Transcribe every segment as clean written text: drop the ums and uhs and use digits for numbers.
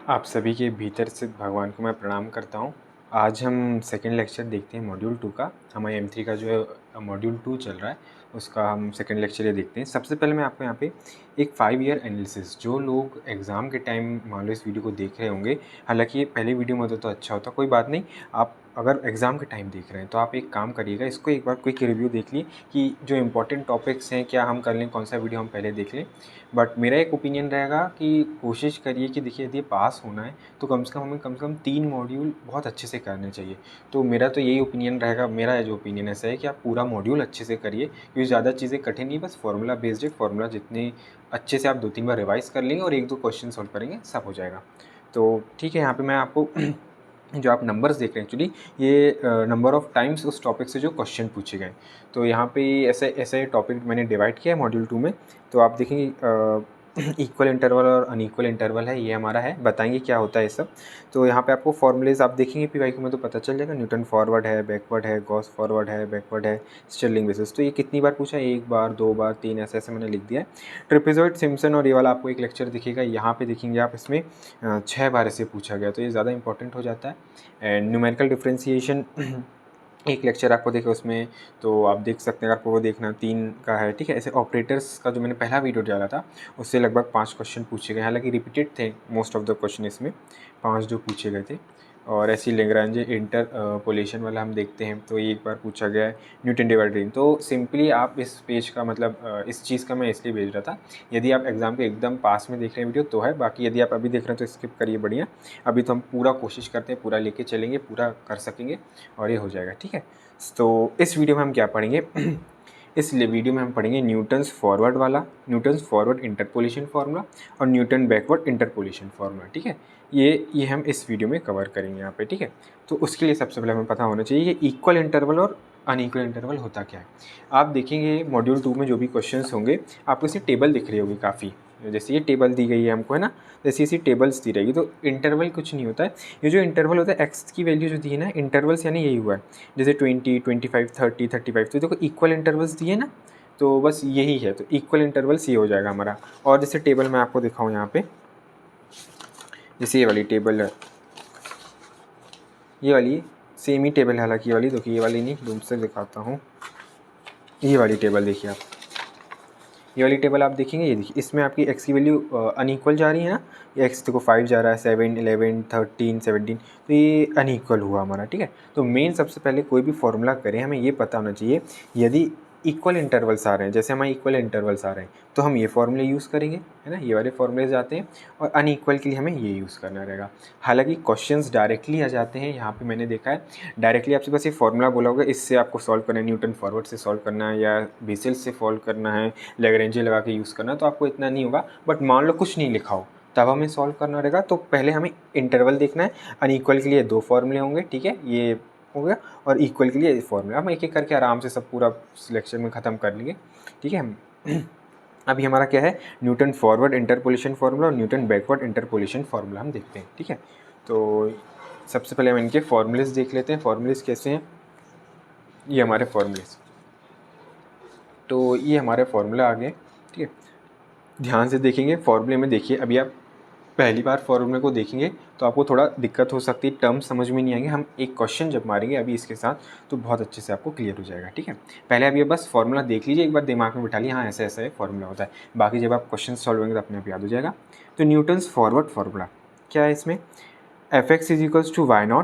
आप सभी के भीतर स्थित भगवान को मैं प्रणाम करता हूँ। आज हम सेकंड लेक्चर देखते हैं मॉड्यूल 2 का। हमारे M3 का जो है मॉड्यूल 2 चल रहा है, उसका हम सेकंड लेक्चर ये देखते हैं। सबसे पहले मैं आपको यहाँ पे एक 5 ईयर एनालिसिस, जो लोग एग्ज़ाम के टाइम मान लो इस वीडियो को देख रहे होंगे, हालांकि ये पहले वीडियो में होता तो अच्छा होता, कोई बात नहीं। आप अगर एग्ज़ाम के टाइम देख रहे हैं तो आप एक काम करिएगा, इसको एक बार क्विक रिव्यू देख लिए कि जो इंपॉर्टेंट टॉपिक्स हैं क्या हम कर लें, कौन सा वीडियो हम पहले देख लें। बट मेरा एक ओपिनियन रहेगा कि कोशिश करिए कि देखिए यदि पास होना है तो कम से कम 3 मॉड्यूल बहुत अच्छे से करने चाहिए। तो मेरा तो यही ओपिनियन रहेगा, मेरा जो ओपिनियन ऐसा है कि आप पूरा मॉड्यूल अच्छे से करिए, क्योंकि ज़्यादा चीज़ें कठिन नहीं, बस फार्मूला बेस्ड है। फार्मूला जितने अच्छे से आप 2-3 बार रिवाइज़ कर लेंगे और 1-2 क्वेश्चन सॉल्व करेंगे, सब हो जाएगा। तो ठीक है, यहाँ पे मैं आपको जो आप नंबर्स देख रहे हैं एक्चुअली ये नंबर ऑफ़ टाइम्स उस टॉपिक से जो क्वेश्चन पूछे गए। तो यहाँ पे ऐसे ऐसे टॉपिक मैंने डिवाइड किया है मॉड्यूल 2 में। तो आप देखेंगे इक्वल इंटरवल और अनइक्वल इंटरवल है, ये हमारा है, बताएंगे क्या होता है ये सब। तो यहाँ पे आपको फॉर्मूलेज आप देखेंगे पीवाईक्यू में तो पता चल जाएगा। न्यूटन फॉरवर्ड है, बैकवर्ड है, गॉस फॉरवर्ड है, बैकवर्ड है, स्टिर्लिंग बेसिस। तो ये कितनी बार पूछा है, 1 बार, 2 बार, 3, ऐसे ऐसे मैंने लिख दिया है। ट्रेपेजॉइड, सिम्पसन और ये वाला आपको एक लेक्चर दिखेगा, यहाँ पे देखेंगे आप, इसमें 6 बार ऐसे पूछा गया, तो ये ज़्यादा इंपॉर्टेंट हो जाता है। एंड न्यूमेरिकल डिफरेंशिएशन एक लेक्चर आपको देखे उसमें, तो आप देख सकते हैं, अगर आपको वो देखना 3 का है, ठीक है। ऐसे ऑपरेटर्स का जो मैंने पहला वीडियो डाला था उससे लगभग 5 क्वेश्चन पूछे गए, हालांकि रिपीटेड थे मोस्ट ऑफ द क्वेश्चन इसमें, 5 जो पूछे गए थे। और ऐसी लेग्रांजे इंटरपोलेशन वाला हम देखते हैं, तो ये एक बार पूछा गया है। Newton divide. तो सिंपली आप इस पेज का मतलब इस चीज़ का मैं इसलिए भेज रहा था, यदि आप एग्ज़ाम के एकदम पास में देख रहे हैं वीडियो तो है, बाकी यदि आप अभी देख रहे हैं तो स्किप करिए, बढ़िया। अभी तो हम पूरा कोशिश करते हैं, पूरा लेके चलेंगे, पूरा कर सकेंगे और ये हो जाएगा, ठीक है। तो इस वीडियो में हम क्या पढ़ेंगे इस वीडियो में हम पढ़ेंगे न्यूटन्स फॉरवर्ड वाला, न्यूटन्स फॉरवर्ड इंटरपोलेशन फार्मूला और न्यूटन बैकवर्ड इंटरपोलेशन फार्मूला, ठीक है। ये हम इस वीडियो में कवर करेंगे यहाँ पे, ठीक है। तो उसके लिए सबसे पहले हमें पता होना चाहिए कि इक्वल इंटरवल और अनइक्वल इंटरवल होता क्या है। आप देखेंगे मॉड्यूल 2 में जो भी क्वेश्चंस होंगे, आपको इसी टेबल दिख रही होगी काफ़ी, जैसे ये टेबल दी गई है हमको, है ना, जैसे इसी टेबल्स दी रहेगी। तो इंटरवल कुछ नहीं होता है, ये जो इंटरवल होता है एक्स की वैल्यू जो दी है ना, इंटरवल्स यानी यही हुआ है, जैसे 20, 25, 30, 35, तो देखो इक्वल इंटरवल्स दिए ना, तो बस यही है। तो इक्वल इंटरवल्स ये हो जाएगा हमारा। और जैसे टेबल मैं आपको दिखाऊँ यहाँ पे, जैसे ये वाली टेबल है, ये वाली सेम ही टेबल है, हालांकि ये वाली देखिए, ये वाली नहीं, दूर से दिखाता हूँ, ये वाली टेबल देखिए आप, ये वाली टेबल आप देखेंगे, ये देखिए, इसमें आपकी एक्स की वैल्यू अनइक्वल जा रही है ना, ये एक्स देखो 5 जा रहा है, 7, 11, 13, 17, तो ये अनइक्वल हुआ हमारा, ठीक है। तो मेन सबसे पहले कोई भी फॉर्मूला करें हमें ये पता होना चाहिए, यदि इक्वल इंटरवल्स आ रहे हैं, जैसे हमारे इक्वल इंटरवल्स आ रहे हैं तो हम ये फॉर्मूले यूज़ करेंगे, है ना, ये वाले फॉर्मूलेज आते हैं। और अनइक्वल के लिए हमें ये यूज़ करना रहेगा। हालांकि क्वेश्चंस डायरेक्टली आ जाते हैं, यहाँ पे मैंने देखा है डायरेक्टली आपसे बस ये फॉर्मूला बोला होगा, इससे आपको सॉल्व करना है, न्यूटन फॉरवर्ड से सॉल्व करना है या बेसेल से सॉल्व करना है, लैग्रेंज लगा के यूज़ करना, तो आपको इतना नहीं होगा। बट मान लो कुछ नहीं लिखा हो, तब हमें सॉल्व करना रहेगा। तो पहले हमें इंटरवल देखना है, अनइक्वल के लिए 2 फॉर्मूले होंगे, ठीक है, ये हो गया, और इक्वल के लिए फॉर्मूला। हम एक एक करके आराम से सब पूरा सिलेक्शन में ख़त्म कर लेंगे, ठीक है। अभी हमारा क्या है, न्यूटन फॉरवर्ड इंटरपोलेशन फार्मूला और न्यूटन बैकवर्ड इंटरपोलेशन फार्मूला हम देखते हैं, ठीक है। तो सबसे पहले हम इनके फॉर्मूलेस देख लेते हैं, फॉर्मूलेस कैसे हैं, ये हमारे फॉर्मूलेस। तो ये हमारे फार्मूला आ गए, ठीक है। ध्यान से देखेंगे फॉर्मूले में, देखिए अभी आप पहली बार फॉर्मूले को देखेंगे तो आपको थोड़ा दिक्कत हो सकती है, टर्म समझ में नहीं आएंगे। हम एक क्वेश्चन जब मारेंगे अभी इसके साथ तो बहुत अच्छे से आपको क्लियर हो जाएगा, ठीक है। पहले आप ये बस फॉर्मूला देख लीजिए, एक बार दिमाग में बिठा लीजिए, हाँ ऐसा ऐसा है फॉर्मूला होता है। बाकी जब आप क्वेश्चन सॉल्व होंगे तो अपने आप याद हो जाएगा। तो न्यूटन्स फॉरवर्ड फार्मूला क्या है, इसमें Fx = y0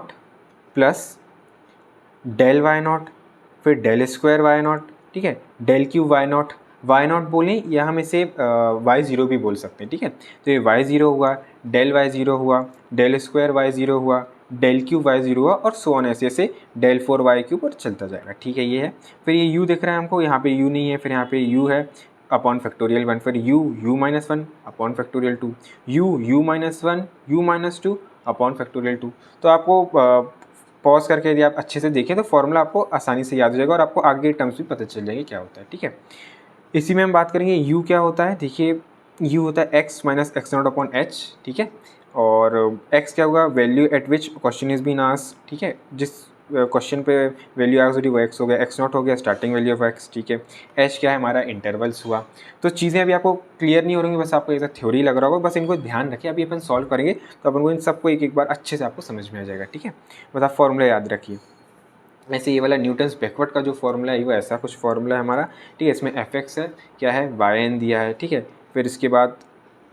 plus del y0 फिर डेल स्क्वायर y0, ठीक है, डेल क्यू y0 बोलें या हम इसे y0 भी बोल सकते हैं, ठीक है। तो ये y0 हुआ, डेल y0 हुआ, डेल स्क्वायर y0 हुआ, डेल क्यू y0 हुआ, और सो ऑन ऐसे ऐसे डेल 4y³ और चलता जाएगा, ठीक है। ये है, फिर ये u दिख रहा है हमको, यहाँ पे u नहीं है, फिर यहाँ पे u है अपॉन फैक्टोरियल 1, फिर u-1 upon factorial 2, u-1 u-2 upon factorial 2। तो आपको पॉज करके यदि आप अच्छे से देखें तो फॉर्मूला आपको आसानी से याद हो जाएगा और आपको आगे टर्म्स भी पता चल जाएंगे क्या होता है, ठीक है। इसी में हम बात करेंगे u क्या होता है, देखिए u होता है x - x0 अपॉन h, ठीक है। और x क्या होगा, value at which question is been asked, ठीक है, जिस क्वेश्चन पे वैल्यू आ गई वो एक्स हो गया, एक्स नॉट हो गया स्टार्टिंग वैल्यू ऑफ एक्स, ठीक है। एच क्या है हमारा इंटरवल्स हुआ। तो चीज़ें अभी आपको क्लियर नहीं हो रही, बस आपको ऐसा थ्योरी लग रहा होगा, बस इनको ध्यान रखिए। अभी अपन सॉल्व करेंगे तो अपन को इन सबको एक एक बार अच्छे से आपको समझ में आ जाएगा, ठीक है। बस आप फॉर्मूला याद रखिए। वैसे ये वाला न्यूटन्स बैकवर्ड का जो फॉर्मूला है वो ऐसा कुछ फॉर्मूला है हमारा, ठीक है। इसमें एफ एक्स है, क्या है वाई एन दिया है, ठीक है। फिर इसके बाद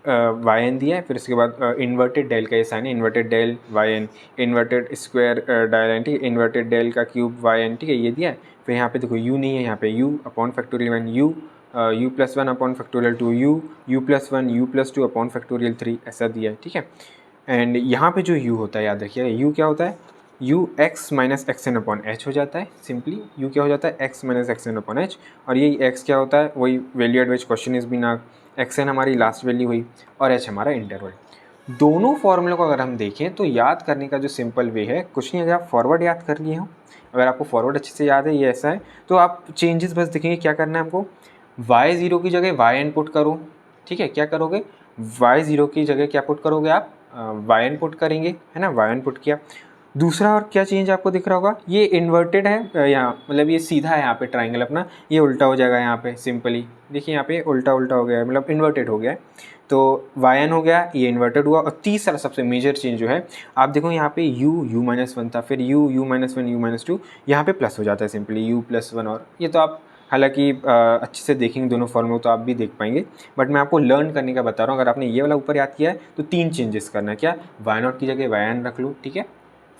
वाई एन दिया है, फिर इसके बाद इन्वर्टेड डेल का ये साइन है, inverted del y n, inverted square dial n, ठीक है, इन्वर्टेड डेल का क्यूब वाई एन, ठीक है, ये दिया है। फिर यहाँ पे देखो यू नहीं है, यहाँ पे you upon factorial one you, you plus one upon factorial two you, you plus one you plus two upon factorial three, ऐसा दिया है, ठीक है। एंड यहाँ पे जो यू होता है याद रखिएगा, यू क्या होता है, u x minus x n upon h हो जाता है। सिंपली यू क्या हो जाता है, x minus x n upon h, और ये एक्स क्या होता है, वही value at which question is been asked, x n हमारी लास्ट वैल्यू हुई और एच हमारा इंटरवल। दोनों फॉर्मूलों को अगर हम देखें तो याद करने का जो सिंपल वे है, कुछ नहीं, अगर आप फॉरवर्ड याद कर लिए हो, अगर आपको फॉरवर्ड अच्छे से याद है, ये ऐसा है, तो आप चेंजेस बस देखेंगे। क्या करना है हमको, वाई ज़ीरो की जगह वाई एन पुट करो, ठीक है। क्या करोगे, वाई ज़ीरो की जगह क्या पुट करोगे आप, वाई एन पुट करेंगे, है ना, वाई एन पुट किया। दूसरा और क्या चेंज आपको दिख रहा होगा, ये इन्वर्टेड है यहाँ, मतलब ये सीधा है यहाँ पे ट्राइंगल अपना, ये उल्टा हो जाएगा यहाँ पे। सिंपली देखिए यहाँ पे उल्टा उल्टा हो गया है, मतलब इन्वर्टेड हो गया है, तो वाई एन हो गया, ये इन्वर्टेड हुआ। और तीसरा सबसे मेजर चेंज जो है, आप देखो यहाँ पे यू माइनस वन था, फिर you minus one you minus two, यहाँ पे प्लस हो जाता है सिंपली यू प्लस वन। और ये तो आप हालांकि अच्छे से देखेंगे दोनों फॉर्मूले तो आप भी देख पाएंगे, बट मैं आपको लर्न करने का बता रहा हूँ। अगर आपने ये वाला ऊपर याद किया है तो 3 चेंजेस करना है, क्या, वाई नॉट की जगह वाई एन रख लो, ठीक है।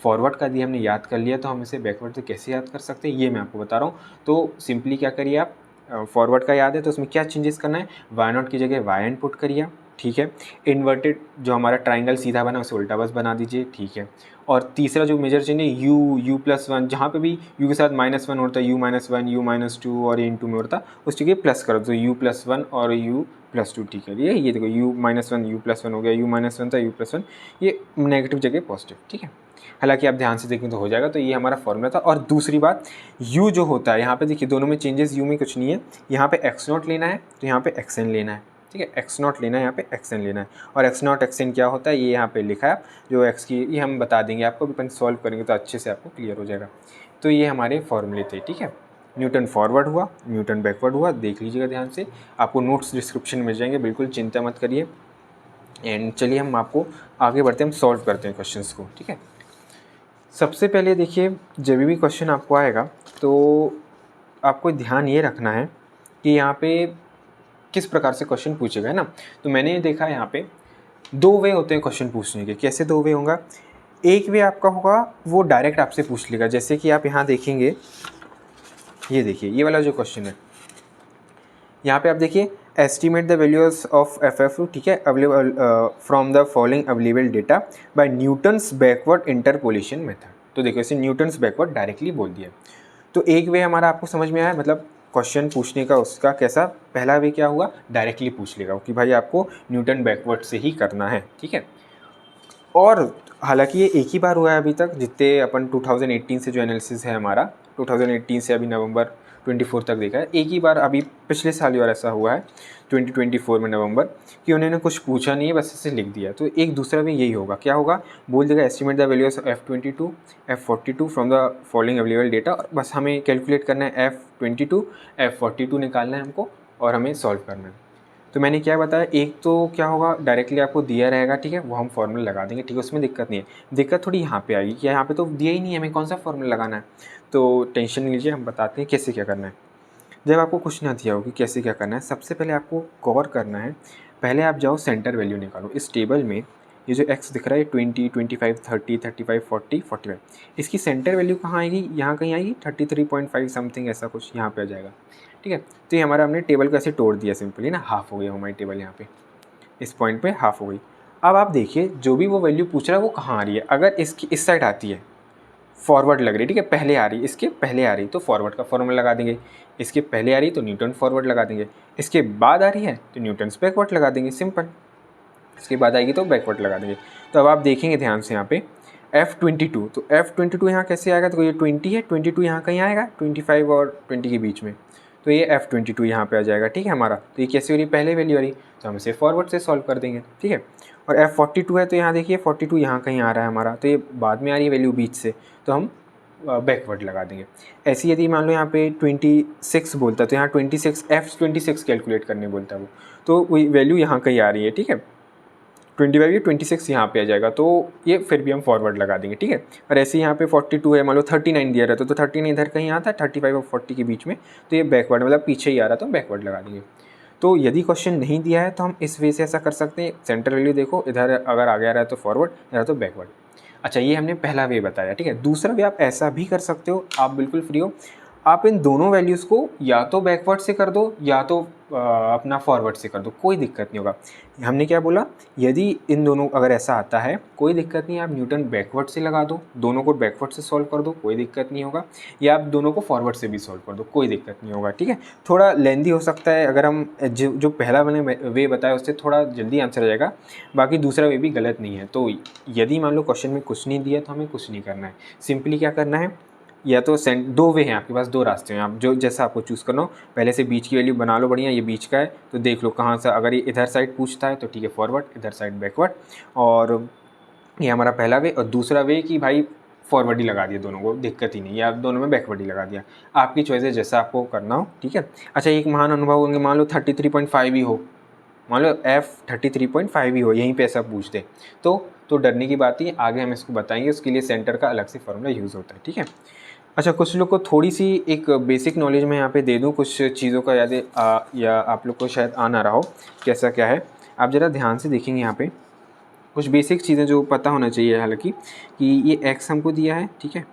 फॉरवर्ड का दिया हमने याद कर लिया, तो हम इसे बैकवर्ड से कैसे याद कर सकते हैं ये मैं आपको बता रहा हूँ। तो सिंपली क्या करिए आप, फॉरवर्ड का याद है तो उसमें क्या चेंजेस करना है, वाई नॉट की जगह वाई एन पुट करिए, ठीक है। इन्वर्टेड जो हमारा ट्राइंगल सीधा बना उसे उल्टा बस बना दीजिए, ठीक है। और तीसरा जो मेजर चेंज है, यू प्लस वन, जहाँ पे भी यू के साथ माइनस वन होता है, you minus one you minus two और इन टू में होता, उस जगह प्लस कर दो, यू प्लस वन और यू प्लस टू, ठीक है। ये देखो you minus one you plus one हो गया, यू माइनस वन था यू प्लस वन, ये नेगेटिव जगह पॉजिटिव, ठीक है। हालांकि आप ध्यान से देखें तो हो जाएगा। तो ये हमारा फॉर्मूला था। और दूसरी बात, u जो होता है यहाँ पे देखिए दोनों में चेंजेस, u में कुछ नहीं है, यहाँ पे x नॉट लेना है तो यहाँ पे xn लेना है, ठीक है। x नॉट लेना है, यहाँ पे xn लेना है। और x नॉट xn क्या होता है ये यहाँ पे लिखा है, जो x की ये हम बता देंगे आपको, अपन सॉल्व करेंगे तो अच्छे से आपको क्लियर हो जाएगा। तो ये हमारे फॉर्मूले थे, ठीक है। न्यूटन फॉरवर्ड हुआ, न्यूटन बैकवर्ड हुआ, देख लीजिएगा ध्यान से, आपको नोट्स डिस्क्रिप्शन मिल जाएंगे, बिल्कुल चिंता मत करिए। एंड चलिए हम आपको आगे बढ़ते हैं, हम सॉल्व करते हैं क्वेश्चंस को, ठीक है। सबसे पहले देखिए, जब भी क्वेश्चन आपको आएगा तो आपको ध्यान ये रखना है कि यहाँ पे किस प्रकार से क्वेश्चन पूछेगा, है ना। तो मैंने देखा यहाँ पे 2 वे होते हैं क्वेश्चन पूछने के। कैसे 2 वे होगा, एक वे आपका होगा वो डायरेक्ट आपसे पूछ लेगा, जैसे कि आप यहाँ देखेंगे, ये देखिए ये वाला जो क्वेश्चन है, यहाँ पे आप देखिए estimate the values of F F, ठीक है, available from the following available data bye Newton's backward interpolation method. तो देखो इसे न्यूटन्स बैकवर्ड डायरेक्टली बोल दिया। तो एक वे हमारा आपको समझ में आया, मतलब क्वेश्चन पूछने का उसका कैसा, पहला वे क्या हुआ, डायरेक्टली पूछ लेगा कि भाई आपको न्यूटन बैकवर्ड से ही करना है, ठीक है। और हालांकि ये एक ही बार हुआ है अभी तक, जितने अपन 2018 से जो एनालिसिस है हमारा, 2018 से अभी नवंबर 24 तक देखा है, एक ही बार अभी पिछले साल ही और ऐसा हुआ है 2024 में नवंबर, कि उन्होंने कुछ पूछा नहीं है, बस इसे लिख दिया। तो एक दूसरा भी यही होगा, क्या होगा, बोल देगा estimate the values F22 F42 from the following available data, और बस हमें कैलकुलेट करना है F22 F42 निकालना है हमको और हमें सॉल्व करना है। तो मैंने क्या बताया, एक तो क्या होगा डायरेक्टली आपको दिया रहेगा, ठीक है, वो हम फॉर्मूला लगा देंगे, ठीक है, उसमें दिक्कत नहीं है। दिक्कत थोड़ी यहाँ पे आएगी कि यहाँ पे तो दिया ही नहीं है, हमें कौन सा फॉर्मूला लगाना है। तो टेंशन नहीं लीजिए, हम बताते हैं कैसे क्या करना है। जब आपको कुछ ना दिया हो कि कैसे क्या करना है, सबसे पहले आपको गौर करना है, पहले आप जाओ सेंटर वैल्यू निकालो। इस टेबल में ये जो x दिख रहा है 20, 25, 30, 35, 40, 45, इसकी सेंटर वैल्यू कहाँ आएगी, यहाँ कहीं आएगी 33.5 समथिंग, ऐसा कुछ यहाँ पे आ जाएगा, ठीक है। तो ये हमारा हमने टेबल को ऐसे तोड़ दिया सिंपली ना, हाफ हो गई हमारी टेबल, यहाँ पे इस पॉइंट पे हाफ हो गई। अब आप देखिए जो भी वो वैल्यू पूछ रहा है वो कहाँ आ रही है, अगर इसकी इस साइड आती है फॉरवर्ड लग रही है, ठीक है, पहले आ रही है, इसके पहले आ रही तो फॉरवर्ड का फॉर्मूला लगा देंगे, इसके पहले आ रही तो न्यूटन फॉरवर्ड लगा देंगे, इसके बाद आ रही है तो न्यूटन्स बैकवर्ड लगा देंगे, सिंपल। इसके बाद आएगी तो बैकवर्ड लगा देंगे। तो अब आप देखेंगे ध्यान से यहाँ पे F22, तो F22 यहाँ कैसे आएगा, तो ये 20 है, 22 यहाँ कहीं आएगा 25 और 20 के बीच में, तो ये F22 यहाँ पे आ जाएगा, ठीक है हमारा। तो ये कैसे हो रही, पहले वैल्यू आ रही, तो हम इसे फॉरवर्ड से सॉल्व कर देंगे, ठीक है। और F42 है तो यहाँ देखिए 42 यहाँ कहीं आ रहा है हमारा, तो ये बाद में आ रही है वैल्यू बीच से, तो हम बैकवर्ड लगा देंगे। ऐसे यदि मान लो यहाँ पे 26 बोलता है तो यहाँ 26 कैलकुलेट करने बोलता है वो, तो वही वैल्यू यहाँ कहीं आ रही है, ठीक है। 25 या 26 यहाँ पे आ जाएगा, तो ये फिर भी हम फॉरवर्ड लगा देंगे, ठीक है। और ऐसे यहाँ पे 42 है, मान लो 39 दिया रहता तो 39 इधर कहीं आता है 35 और 40 के बीच में, तो ये बैकवर्ड मतलब पीछे ही आ रहा तो हम बैकवर्ड लगा देंगे। तो यदि क्वेश्चन नहीं दिया है तो हम इस वे से ऐसा कर सकते हैं, सेंटर वैल्यू देखो, इधर अगर आ गया रहा है तो फॉरवर्ड, इधर तो बैकवर्ड। अच्छा, ये हमने पहला वे बताया, ठीक है। दूसरा वे आप ऐसा भी कर सकते हो, आप बिल्कुल फ्री हो, आप इन दोनों वैल्यूज़ को या तो बैकवर्ड से कर दो या तो अपना फॉरवर्ड से कर दो, कोई दिक्कत नहीं होगा। हमने क्या बोला, यदि इन दोनों अगर ऐसा आता है कोई दिक्कत नहीं, आप न्यूटन बैकवर्ड से लगा दो, दोनों को बैकवर्ड से सॉल्व कर दो, कोई दिक्कत नहीं होगा, या आप दोनों को फॉरवर्ड से भी सॉल्व कर दो, कोई दिक्कत नहीं होगा, ठीक है। थोड़ा लेंदी हो सकता है, अगर हम जो पहला मैंने वे बताया उससे थोड़ा जल्दी आंसर आ जाएगा, बाकी दूसरा वे भी गलत नहीं है। तो यदि मान लो क्वेश्चन में कुछ नहीं दिया तो हमें कुछ नहीं करना है, सिंपली क्या करना है, या तो दो वे हैं आपके पास, दो रास्ते हैं, आप जो जैसा आपको चूज़ करना हो, पहले से बीच की वैल्यू बना लो बढ़िया, ये बीच का है तो देख लो कहाँ से, अगर ये इधर साइड पूछता है तो ठीक है फॉरवर्ड, इधर साइड बैकवर्ड, और ये हमारा पहला वे। और दूसरा वे कि भाई फॉरवर्ड ही लगा दिया दोनों को, दिक्कत ही नहीं, या दोनों में बैकवर्ड ही लगा दिया, आपकी चॉइस है जैसा आपको करना हो, ठीक है। अच्छा, एक महान अनुभव होंगे, मान लो 33.5 ही हो, मान लो F 33.5 ही हो, यहीं पे ऐसा पूछ दे तो डरने की बात ही, आगे हम इसको बताएंगे, उसके लिए सेंटर का अलग से फॉर्मूला यूज़ होता है, ठीक है। अच्छा, कुछ लोग को थोड़ी सी एक बेसिक नॉलेज मैं यहाँ पे दे दूँ, कुछ चीज़ों का याद या आप लोग को शायद आ ना रहा हो कैसा क्या है, आप ज़रा ध्यान से देखेंगे यहाँ पे कुछ बेसिक चीज़ें जो पता होना चाहिए, हालांकि कि ये x हमको दिया है, ठीक है,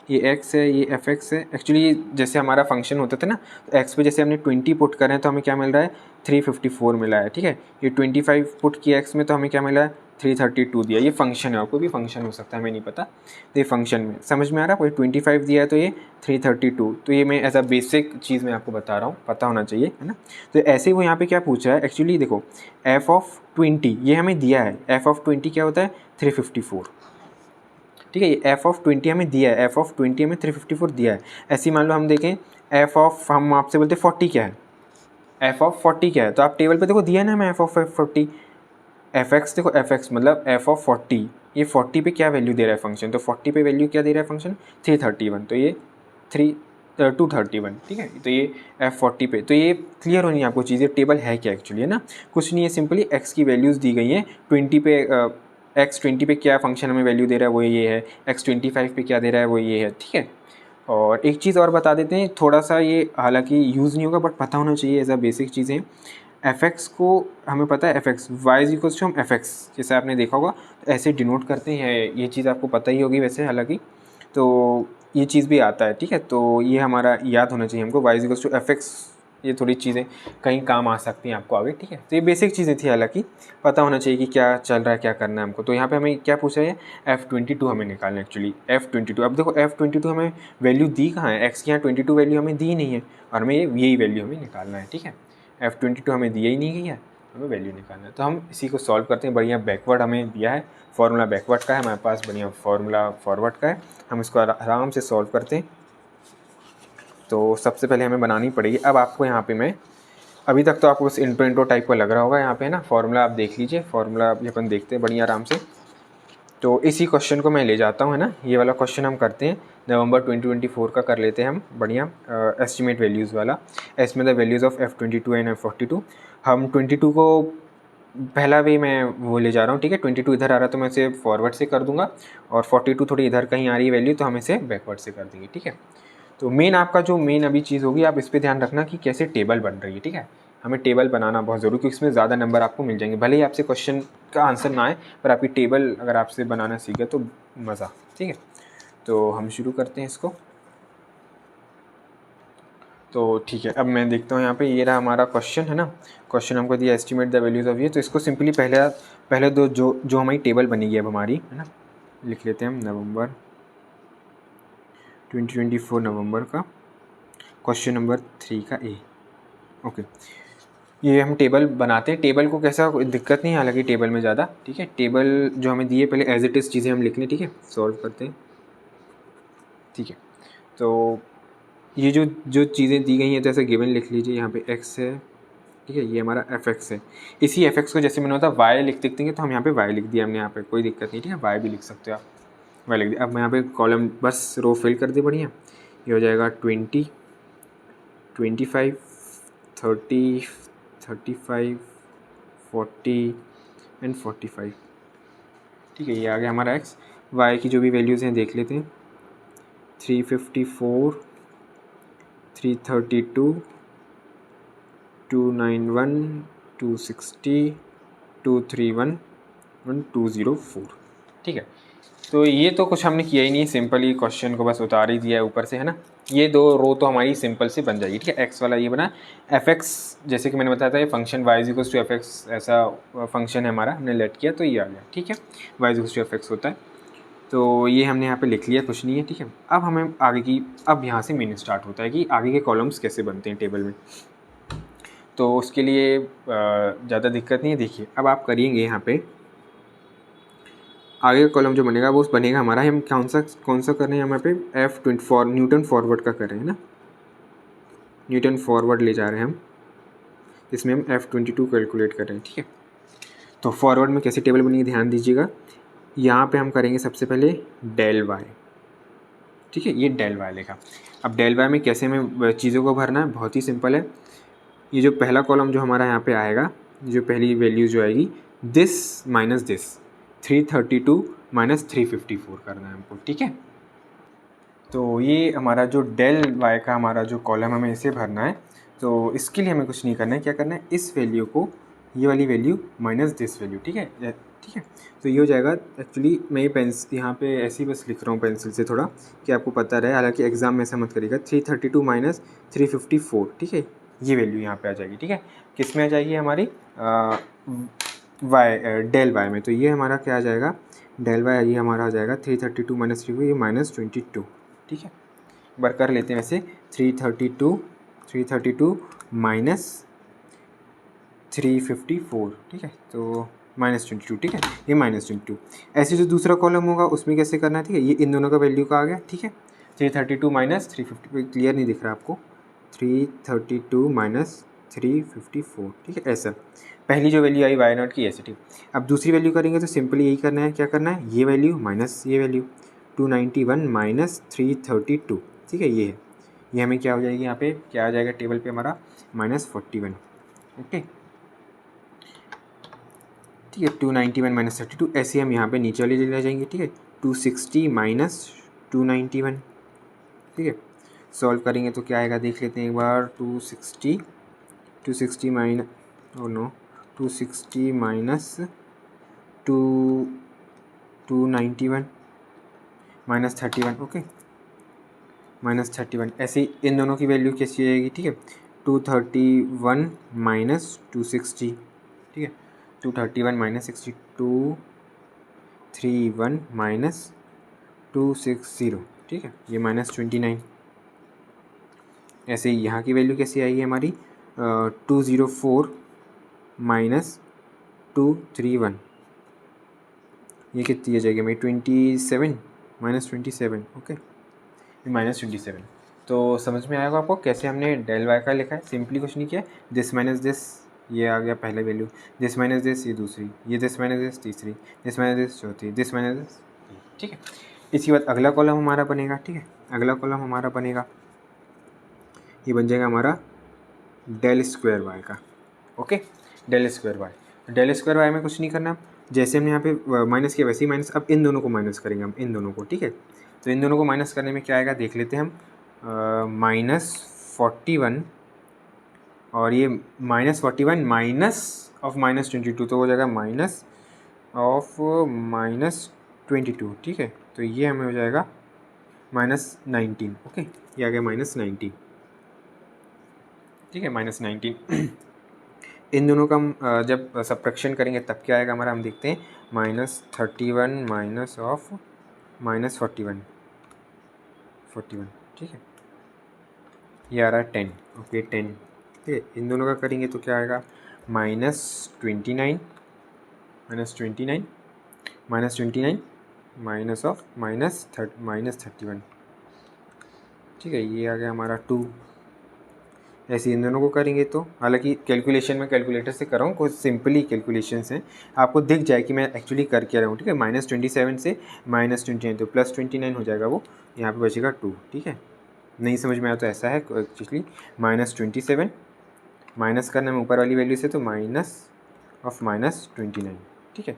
ये x है, ये fx है। एक्चुअली ये जैसे हमारा फंक्शन होता था ना, तो x पे जैसे हमने 20 पुट करें तो हमें क्या मिल रहा है, 354 मिला है, ठीक है। ये 25 पुट किया x में तो हमें क्या मिला है, 332 दिया। ये फंक्शन है, और कोई भी फंक्शन हो सकता है, हमें नहीं पता, तो ये फंक्शन में समझ में आ रहा है। कोई 25 दिया है तो ये 332, तो ये मैं एज अ बेसिक चीज़ मैं आपको बता रहा हूँ, पता होना चाहिए, है ना। तो ऐसे ही वो यहाँ पे क्या पूछा है, एक्चुअली देखो f(20) ये हमें दिया है, f(20) क्या होता है, 354, ठीक है। ये f(20) हमें दिया है, f(20) हमें 354 दिया है। ऐसे ही मान लो हम देखें हम आपसे बोलते 40 क्या है, f(40) क्या है, तो आप टेबल पे देखो दिया है ना हमें f(40), fx देखो, fx मतलब f(40), ये 40 पे क्या वैल्यू दे रहा है फंक्शन, तो 40 पे वैल्यू क्या दे रहा है फंक्शन, 331, तो ये 231, ठीक है। तो ये f40 पे, तो ये क्लियर होनी है आपको चीज़ें, टेबल है क्या एक्चुअली, है ना, कुछ नहीं है, सिंपली x की वैल्यूज़ दी गई हैं 20 पे, x20 पे क्या फंक्शन हमें वैल्यू दे रहा है वो ये है, x25 पे क्या दे रहा है वो ये है, ठीक है। और एक चीज़ और बता देते हैं, थोड़ा सा ये हालांकि यूज़ नहीं होगा बट पता होना चाहिए, एज अ बेसिक चीज़ें, fx को हमें पता है fx y is equals to हम fx, जैसे आपने देखा होगा तो ऐसे डिनोट करते हैं, ये चीज़ आपको पता ही होगी वैसे हालांकि, तो ये चीज़ भी आता है, ठीक है। तो ये हमारा याद होना चाहिए हमको, y is equals to fx, ये थोड़ी चीज़ें कहीं काम आ सकती हैं आपको आगे, ठीक है। तो ये बेसिक चीज़ें थी, हालांकि पता होना चाहिए कि क्या चल रहा है, क्या करना है हमको। तो यहाँ पे हमें क्या पूछा है, F22 हमें निकालना है एक्चुअली, F22। अब देखो F22 हमें वैल्यू दी कहाँ है, x की यहाँ 22 वैल्यू हमें दी नहीं है, और हमें यही वैल्यू हमें निकालना है, ठीक है। F22 हमें दिया ही नहीं गई है, हमें वैल्यू निकालना है, तो हम इसी को सॉल्व करते हैं। बढ़िया बैकवर्ड हमें दिया है, फॉर्मूला बैकवर्ड का है हमारे पास, बढ़िया फॉर्मूला फॉरवर्ड का है, हम इसको आराम से सॉल्व करते हैं। तो सबसे पहले हमें बनानी पड़ेगी, अब आपको यहाँ पे मैं, अभी तक तो आपको बस इंट्रो टाइप का लग रहा होगा यहाँ पे ना, फॉर्मूला आप देख लीजिए, फॉर्मूला अभी अपन देखते हैं बढ़िया आराम से। तो इसी क्वेश्चन को मैं ले जाता हूँ, है ना, ये वाला क्वेश्चन हम करते हैं, नवंबर 2024 का कर लेते हैं हम, बढ़िया एस्टिमेट वैल्यूज़ वाला, estimate the values of F22 and F42। हम 22 को पहला वे मैं वो ले जा रहा हूँ, ठीक है। 22 इधर आ रहा है तो मैं इसे फॉरवर्ड से कर दूंगा, और 42 थोड़ी इधर कहीं आ रही है वैल्यू, तो हम इसे बैकवर्ड से कर देंगे, ठीक है। तो मेन आपका जो मेन अभी चीज़ होगी, आप इस पर ध्यान रखना कि कैसे टेबल बन रही है, ठीक है। हमें टेबल बनाना बहुत ज़रूरी, क्योंकि इसमें ज़्यादा नंबर आपको मिल जाएंगे, भले ही आपसे क्वेश्चन का आंसर ना आए, पर आपकी टेबल अगर आपसे बनाना सीखे तो मज़ा, ठीक है। तो हम शुरू करते हैं इसको। तो ठीक है, अब मैं देखता हूँ यहाँ पे, ये रहा हमारा क्वेश्चन, है ना। क्वेश्चन हमको दिया एस्टिमेट द वैल्यूज़ ऑफ ये, तो इसको सिंपली पहले दो जो हमारी टेबल बनेगी अब हमारी, है ना, लिख लेते हैं हम नवंबर 2024 नवंबर का क्वेश्चन नंबर 3 का ए। ओके, ये हम टेबल बनाते हैं। टेबल को कैसा, कोई दिक्कत नहीं है हालांकि टेबल में ज़्यादा, ठीक है। टेबल जो हमें दिए पहले एज इट इज़ चीज़ें हम लिख लें, ठीक है, सॉल्व करते हैं, ठीक है। तो ये जो चीज़ें दी गई हैं तो ऐसे गिवन लिख लीजिए, यहाँ पे x है, ठीक है, ये हमारा fx है। इसी fx को जैसे मैंने होता y लिख देंगे, तो हम यहाँ पे y लिख दिया हमने, यहाँ पे कोई दिक्कत नहीं, ठीक है, y भी लिख सकते हो आप, वाई लिख दिया। अब मैं यहाँ पे कॉलम बस रो फिल कर दी बढ़िया। ये हो जाएगा 20, 25, 30, 35, 40 एंड 45। ठीक है, ये आ गया हमारा एक्स। वाई की जो भी वैल्यूज़ हैं देख लेते हैं। 354, 332, 291, 260, 231 और 204। ठीक है, तो ये तो कुछ हमने किया ही नहीं, सिंपल ही क्वेश्चन को बस उतार ही दिया है ऊपर से, है ना। ये दो रो तो हमारी सिंपल से बन जाएगी। ठीक है, एक्स वाला ये बना। एफ एक्स जैसे कि मैंने बताया था, ये function y is equals to f x ऐसा फंक्शन है हमारा, हमने लेट किया तो ये आ गया। ठीक है, y is equals to f x होता है, तो ये हमने यहाँ पे लिख लिया, कुछ नहीं है। ठीक है, अब हमें आगे की, अब यहाँ से मेन स्टार्ट होता है कि आगे के कॉलम्स कैसे बनते हैं टेबल में। तो उसके लिए ज़्यादा दिक्कत नहीं है। देखिए, अब आप करिएंगे यहाँ पे आगे का कॉलम जो बनेगा वो बनेगा हमारा, हम कौन सा कर रहे हैं यहाँ पे, F24 न्यूटन फॉरवर्ड का कर रहे हैं ना, न्यूटन फॉरवर्ड ले जा रहे हैं हम, इसमें हम F22 कैलकुलेट कर रहे हैं। ठीक है, तो फॉरवर्ड में कैसी टेबल बनेगी ध्यान दीजिएगा। यहाँ पे हम करेंगे सबसे पहले डेल वाई। ठीक है, ये डेल वाई लेगा। अब डेल वाई में कैसे हमें चीज़ों को भरना है, बहुत ही सिंपल है। ये जो पहला कॉलम जो हमारा यहाँ पे आएगा, जो पहली वैल्यू जो आएगी, दिस माइनस दिस, 332 माइनस 354 करना है हमको। ठीक है, तो ये हमारा जो डेल वाई का हमारा जो कॉलम हमें इसे भरना है। तो इसके लिए हमें कुछ नहीं करना है, क्या करना है, इस वैल्यू को, ये वाली वैल्यू माइनस दिस वैल्यू। ठीक है, ठीक है, तो ये हो जाएगा। एक्चुअली मैं ये यहाँ पे ऐसे ही बस लिख रहा हूँ पेंसिल से थोड़ा, कि आपको पता रहे, हालांकि एग्जाम में ऐसा मत करिएगा। 332 माइनस 354, ठीक है, ये वैल्यू यहाँ पे आ जाएगी। ठीक है, किस में आ जाएगी हमारी, वाई, डेल वाई में। तो ये हमारा क्या आ जाएगा, डेल वाई ये हमारा आ जाएगा 332 माइनस 3, ये माइनस 22। ठीक है, एक बार कर लेते हैं वैसे, 332 माइनस 354। ठीक है, तो माइनस 22। ठीक है, ये माइनस 22। ऐसे जो दूसरा कॉलम होगा उसमें कैसे करना है, ठीक है, ये इन दोनों का वैल्यू का आ गया। ठीक है, 332 माइनस 350, क्लियर नहीं दिख रहा आपको, 332 माइनस 354। ठीक है, ऐसा पहली जो वैल्यू आई वाई नॉट की, ऐसे। ठीक, अब दूसरी वैल्यू करेंगे तो सिंपली यही करना है, क्या करना है, ये वैल्यू माइनस ये वैल्यू, 291 माइनस 332। ठीक है, ये है, ये हमें क्या हो जाएगी, यहाँ पे क्या आ जाएगा टेबल पे हमारा, -41। ओके, ठीक है, 291 माइनस 32, ऐसे हम यहाँ पे नीचे वाले ले जाएंगे। ठीक है, 260 माइनस 291। ठीक है, सॉल्व करेंगे तो क्या आएगा देख लेते हैं एक बार। 260 minus, o no, 260 minus 291 minus 31। Okay, minus 31, ऐसे इन दोनों की वैल्यू कैसी आएगी। ठीक है, 231 माइनस 260। ठीक है, 231 माइनस 60, 231 माइनस 260। ठीक है, ये माइनस 29। ऐसे ही यहाँ की वैल्यू कैसी आएगी हमारी, 204 माइनस 231, ये कितनी आ जाएगी हमारी, 27 माइनस 27। ओके, -27। तो समझ में आएगा आपको कैसे हमने डेल वाई का लिखा है, सिंपली कुछ नहीं किया, दिस माइनस दिस, ये आ गया पहले वैल्यू, दिस माइनस दिस ये दूसरी, ये दिस माइनस दिस तीसरी, दिस माइनस दिस चौथी, दिस माइनस दिस। ठीक है, इसके बाद अगला कॉलम हमारा बनेगा। ठीक है, अगला कॉलम हमारा बनेगा, ये बन जाएगा हमारा डेल स्क्वायर वाई का। Okay, del square y, del square y में कुछ नहीं करना, जैसे हमने यहाँ पे माइनस किया वैसे ही माइनस, अब इन दोनों को माइनस करेंगे हम, इन दोनों को। ठीक है, तो इन दोनों को माइनस करने में क्या आएगा देख लेते हैं हम, -41 और ये -41 माइनस ऑफ -22, तो हो जाएगा माइनस ऑफ -22। ठीक है, तो ये हमें हो जाएगा -19। ओके, ये आ गया -19। ठीक है, -19। इन दोनों का हम जब सब्ट्रैक्शन करेंगे तब क्या आएगा हमारा, हम देखते हैं, -31 माइनस ऑफ -41। ठीक है, ये आ रहा है 10। ओके, 10। ठीक है, इन दोनों का करेंगे तो क्या आएगा, -29 माइनस ऑफ -31। ठीक है, ये आ गया हमारा 2। ऐसे इन दोनों को करेंगे तो, हालांकि कैलकुलेशन में कैलकुलेटर से कर रहा हूँ, कुछ सिंपली कैलकुलेशंस हैं, आपको दिख जाए कि मैं एक्चुअली कर क्या रहा हूँ, ठीक है। -27 से -29 तो +29 हो जाएगा, वो यहाँ पे बचेगा 2, ठीक है। नहीं समझ में आया तो ऐसा है एक्चुअली, -27 माइनस करना है ऊपर वाली वैल्यू से, तो -29, ठीक है,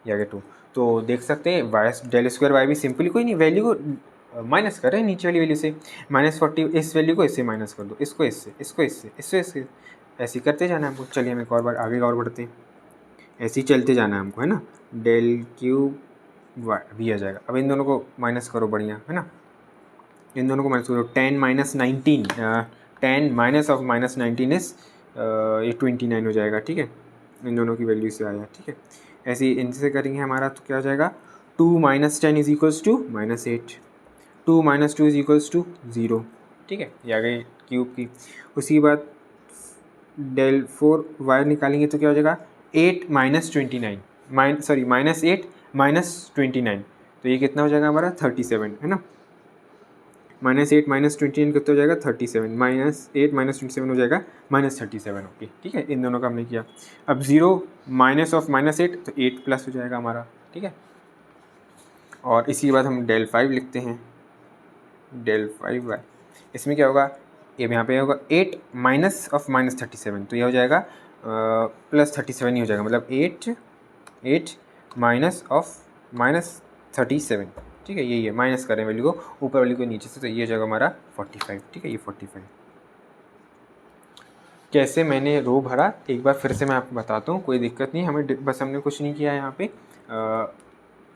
ये आ गया 2। तो देख सकते हैं वाई डेल स्क्वायर वाई भी सिंपली कोई नहीं वैल्यू को माइनस कर रहे हैं नीचे वाली वैल्यू से, -40 इस वैल्यू को इससे माइनस कर दो, इसको इससे, इसको इससे, इससे इससे, ऐसे ही करते जाना है हमको। चलिए हम एक और बार आगे और बढ़ते हैं, ऐसे ही चलते जाना है हमको, है ना। डेल क्यूब वाई भी आ जाएगा। अब इन दोनों को माइनस करो, बढ़िया है ना, इन दोनों को माइनस करो। 10 - 19 10 माइनस ऑफ -19 इस ये 29 हो जाएगा, ठीक है। इन दोनों की वैल्यू से आया, ठीक है। ऐसे ही इनसे करेंगे हमारा तो क्या हो जाएगा, 2 - 10 is equals to -8, 2 - 2 is equals to 0, ठीक है। ये आ गई क्यूब की। उसके बाद डेल 4 वाई निकालेंगे तो क्या हो जाएगा, 8 - 29 -8 - 29, तो ये कितना हो जाएगा हमारा 37, है ना। -8 - 29 कितना हो जाएगा 37, -8 - 27 हो जाएगा -37, ओके, ठीक है। इन दोनों का हमने किया। अब 0 माइनस ऑफ -8 तो 8 प्लस हो जाएगा हमारा, ठीक है। और इसी के बाद हम डेल 5 लिखते हैं, डेल 5 वाई, इसमें क्या होगा, ये यहाँ पे होगा 8 माइनस ऑफ -37, तो ये हो जाएगा +37 ही हो जाएगा, मतलब 8 माइनस ऑफ -37, ठीक है। यही है, माइनस करें वैल्यू को ऊपर वाली को नीचे से, तो ये हो जाएगा हमारा 45, ठीक है। ये 45 कैसे मैंने रो भरा एक बार फिर से मैं आपको बताता हूँ, कोई दिक्कत नहीं, हमें बस हमने कुछ नहीं किया यहाँ पे,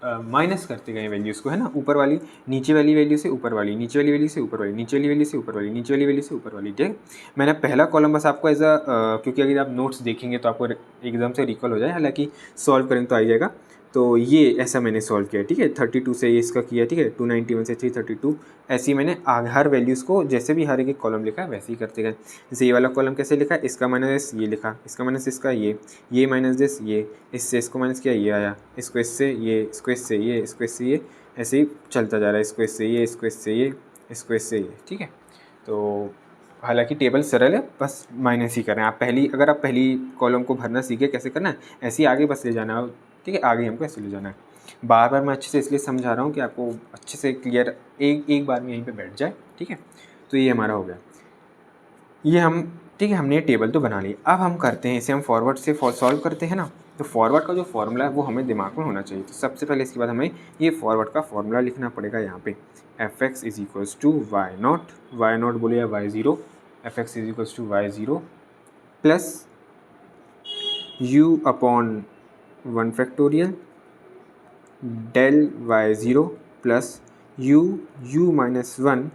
माइनस करते गए वैल्यूज़ को, है ना, ऊपर वाली नीचे वाली वैल्यू से ऊपर वाली, नीचे वाली वैल्यू से ऊपर वाली, नीचे वाली वैल्यू से ऊपर वाली, नीचे वाली वैल्यू से ऊपर वाली, ठीक है। मैंने पहला कॉलम बस आपको एज क्योंकि अगर आप नोट्स देखेंगे तो आपको एकदम से रिकॉल हो जाए, हालांकि सॉल्व करेंगे तो आ जाएगा। तो ये ऐसा मैंने सॉल्व किया, ठीक है। 32 से ये इसका किया, ठीक है। 291 से 332, ऐसे ही मैंने हर वैल्यूज़ को जैसे भी हर एक कॉलम लिखा है वैसे ही करते गए। जैसे ये वाला कॉलम कैसे लिखा है, इसका माइनस ये लिखा, इसका माइनस इसका ये माइनस दिस ये, इससे इसको माइनस किया ये आया, इसको इससे ये, इसको इससे ये, इसको इससे ये, ऐसे ही चलता जा रहा है, इसको इससे ये, इसको इससे ये, इसको इससे ये, ठीक है। तो हालांकि टेबल सरल है, बस माइनस ही करें आप। अगर आप पहली कॉलम को भरना सीखे कैसे करना है, ऐसे ही आगे बस ले जाना है, ठीक है। आगे हमको ऐसे ले जाना है। बार बार मैं अच्छे से इसलिए समझा रहा हूँ कि आपको अच्छे से क्लियर एक बार में यहीं पे बैठ जाए, ठीक है। तो ये हमारा हो गया, ये हम, ठीक है, हमने ये टेबल तो बना ली। अब हम करते हैं इसे, हम फॉरवर्ड से सॉल्व करते हैं ना। तो फॉरवर्ड का जो फॉर्मूला है वो हमें दिमाग में होना चाहिए। तो सबसे पहले इसके बाद हमें ये फॉरवर्ड का फॉर्मूला लिखना पड़ेगा यहाँ पे, fx is equals to y not बोले या y0, fx is equals to y0 plus u upon 1 factorial del y0 plus u minus 1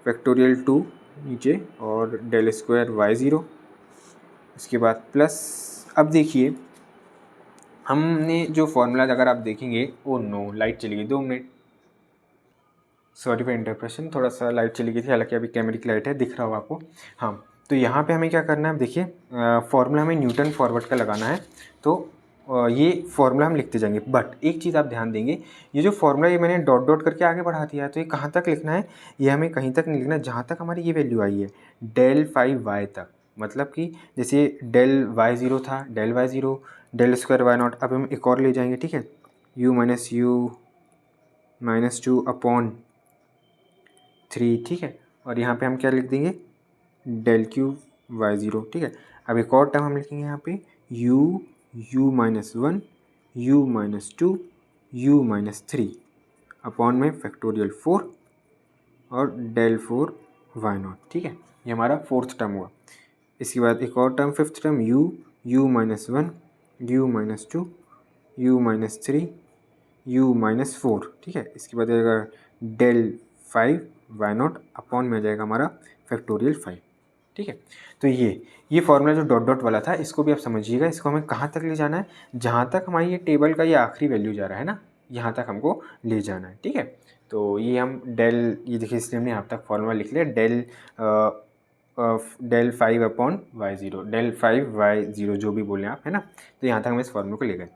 factorial 2 नीचे, और डेल स्क्वायर y0, उसके बाद प्लस। अब देखिए हमने जो फॉर्मूला अगर आप देखेंगे, ओ नो लाइट चली गई, 2 मिनट, सॉरी फॉर इंटरप्रेशन, थोड़ा सा लाइट चली गई थी, हालांकि अभी कैमरे की लाइट है, दिख रहा होगा आपको। हाँ, तो यहाँ पे हमें क्या करना है, देखिए फॉर्मूला हमें न्यूटन फॉरवर्ड का लगाना है, तो ये फॉर्मूला हम लिखते जाएंगे। बट एक चीज़ आप ध्यान देंगे, ये जो फॉर्मूला ये मैंने डॉट डॉट करके आगे बढ़ा दिया है, तो ये कहाँ तक लिखना है, ये हमें कहीं तक नहीं लिखना, जहाँ तक हमारी ये वैल्यू आई है डेल 5y तक। मतलब कि जैसे डेल y0 था, del y0 del square y0, अब हम एक और ले जाएंगे, ठीक है, u माइनस 2 अपॉन 3, ठीक है। और यहाँ पे हम क्या लिख देंगे, डेल क्यूब y0, ठीक है। अब एक और टर्म हम लिखेंगे यहाँ पे u minus 1 u minus 2 u minus 3 upon में फैक्टोरियल 4 और डेल 4 y0, ठीक है। ये हमारा फोर्थ टर्म हुआ। इसके बाद एक और term, fifth term u minus 1 u minus 2 u minus 3 u minus 4, ठीक है। इसके बाद आएगा डेल 5 y0 अपॉन में आ जाएगा हमारा फैक्टोरियल 5, ठीक है। तो ये फॉर्मूला जो डॉट डॉट वाला था, इसको भी आप समझिएगा, इसको हमें कहाँ तक ले जाना है, जहाँ तक हमारी ये टेबल का ये आखिरी वैल्यू जा रहा है ना, यहाँ तक हमको ले जाना है, ठीक है। तो ये हम डेल, ये देखिए इसलिए हमने यहाँ तक फॉर्मूला लिख लिया, del 5 upon y0, del 5 y0 जो भी बोलें आप, है ना। तो यहाँ तक हम इस फॉर्मूले को ले गए।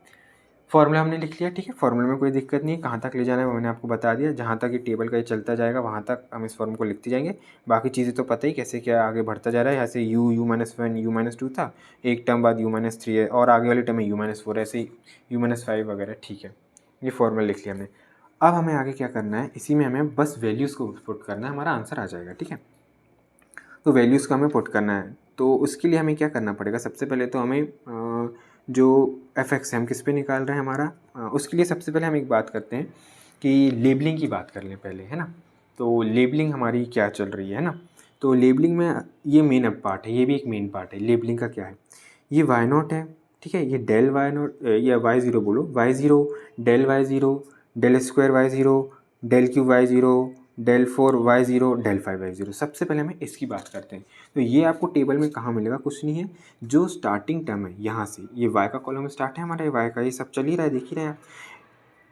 फॉर्मूला हमने लिख लिया, ठीक है। फॉर्मूला में कोई दिक्कत नहीं है, कहाँ तक ले जाना है वो मैंने आपको बता दिया। जहाँ तक ये टेबल का ये चलता जाएगा वहाँ तक हम इस फॉर्म को लिखते जाएंगे। बाकी चीज़ें तो पता ही कैसे क्या आगे बढ़ता जा रहा है। यहाँ से u-1 u-2 था, एक टर्म बाद u-3 है, और आगे वाली टर्म है u-4, ऐसे ही u-5 वगैरह, ठीक है। ये फॉर्मूला लिख लिया हमने। अब हमें आगे क्या करना है, इसी में हमें बस वैल्यूज़ को पुट करना है, हमारा आंसर आ जाएगा, ठीक है। तो वैल्यूज़ को हमें पुट करना है, तो उसके लिए हमें क्या करना पड़ेगा, सबसे पहले तो हमें जो f(x) है हम किस पे निकाल रहे हैं हमारा, उसके लिए सबसे पहले हम एक बात करते हैं कि लेबलिंग की बात कर लें पहले, है ना। तो लेबलिंग हमारी क्या चल रही है ना, तो लेबलिंग में ये मेन अब पार्ट है, ये भी एक मेन पार्ट है। लेबलिंग का क्या है, ये y0 है, ठीक है। ये डेल y0 या y0 बोलो, y0 del y0 del square y0 del cube y0 del 4 y0 del 5 y0। सबसे पहले हमें इसकी बात करते हैं। तो ये आपको टेबल में कहाँ मिलेगा, कुछ नहीं है, जो स्टार्टिंग टर्म है यहाँ से, ये y का कॉलम स्टार्ट है हमारा, ये y का, ये सब चल ही रहा है, देख ही रहे हैं आप।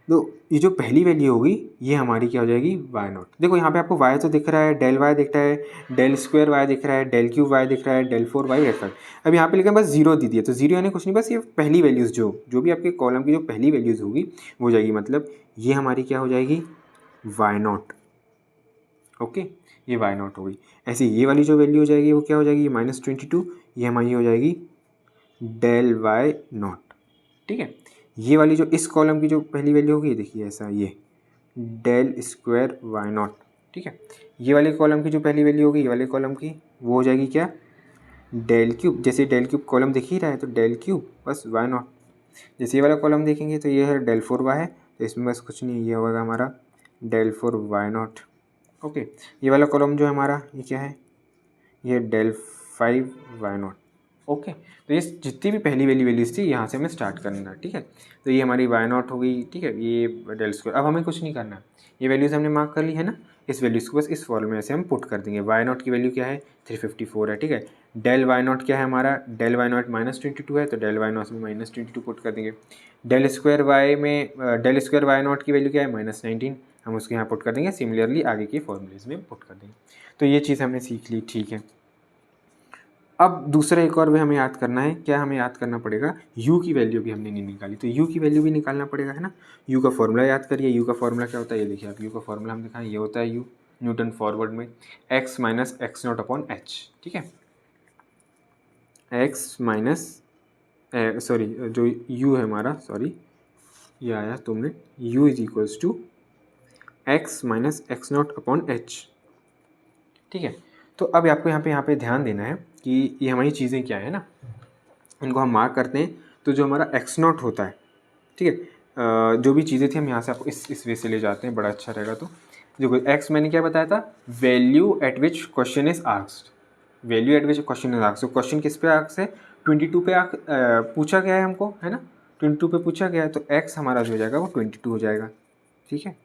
तो ये जो पहली वैल्यू होगी ये हमारी क्या हो जाएगी, y0। देखो यहाँ पे आपको y तो दिख रहा है, डेल y दिख रहा है, डेल स्क्वायर y दिख रहा है, डेल क्यूब y दिख रहा है, डेल 4 y दिख रहा है। अब यहाँ पे लिखा बस जीरो दे दिया, तो जीरो यानी कुछ नहीं, बस ये पहली वैल्यूज़ जो भी आपके कॉलम की जो पहली वैल्यूज़ होगी वो हो जाएगी, मतलब ये हमारी क्या हो जाएगी, y0। ओके, ये y0 हो गई। ऐसे ये वाली जो वैल्यू हो जाएगी वो क्या हो जाएगी, -22, ये हमारी हो जाएगी डेल y0, ठीक है। ये वाली जो इस कॉलम की जो पहली वैल्यू होगी, देखिए ऐसा, ये डेल स्क्वायर y0, ठीक है। ये वाले कॉलम की जो पहली वैल्यू होगी, ये वाले कॉलम की, वो हो जाएगी क्या, डेल क्यूब। जैसे डेल क्यूब कॉलम दिख ही रहा है तो डेल क्यूब बस y0। जैसे ये वाला कॉलम देखेंगे तो ये है डेल 4y है, तो इसमें बस कुछ नहीं, ये होगा हमारा डेल 4y0। ओके, ये वाला कॉलम जो है हमारा, ये क्या है, ये डेल 5y0। ओके, तो ये जितनी भी पहली वैल्यूज़ थी यहाँ से हमें स्टार्ट करना है, ठीक है। तो ये हमारी y0 हो गई, ठीक है, ये डेल स्क्वायर। अब हमें कुछ नहीं करना, ये वैल्यूज़ हमने मार्क कर ली है ना, इस वैल्यूज़ को बस इस फॉर्मूले में से हम पुट कर देंगे। y0 की वैल्यू क्या है, 354 है, ठीक है। डेल y0 क्या है हमारा, डेल y0 -22 है, तो डेल y0 में -22 पुट कर देंगे। डेल स्क्वायर y में डेल स्क्वायर y0 की वैल्यू क्या है, -19, हम उसके यहाँ पुट कर देंगे। सिमिलरली आगे के फॉर्मूलेज में पुट कर देंगे। तो ये चीज़ हमने सीख ली, ठीक है। अब दूसरा एक और वे हमें याद करना है, क्या हमें याद करना पड़ेगा, u की वैल्यू भी हमने नहीं निकाली, तो u की वैल्यू भी निकालना पड़ेगा, है ना। u का फॉर्मूला याद करिए, u का फॉर्मूला क्या होता है, ये देखिए आप, u का फॉर्मूला हम दिखाएं, ये होता है u न्यूटन फॉरवर्ड में x माइनस x0/h, ठीक है। x माइनस सॉरी जो u है हमारा, सॉरी ये आया तुमने, u is equals to x minus x0/h, ठीक है। तो अब आपको यहाँ पे ध्यान देना है कि ये हमारी चीज़ें क्या है ना, इनको हम मार्क करते हैं। तो जो हमारा x0 होता है, ठीक है, जो भी चीज़ें थी हम यहाँ से आपको इस वे से ले जाते हैं, बड़ा अच्छा रहेगा। तो देखो x मैंने क्या बताया था, value at which question is asked, value at which question is asked. तो क्वेश्चन किस पे आस्क्ड है, 22 पे पूछा गया है हमको, है ना, 22 पे पूछा गया है, तो x हमारा जो हो जाएगा वो 22 हो जाएगा, ठीक है।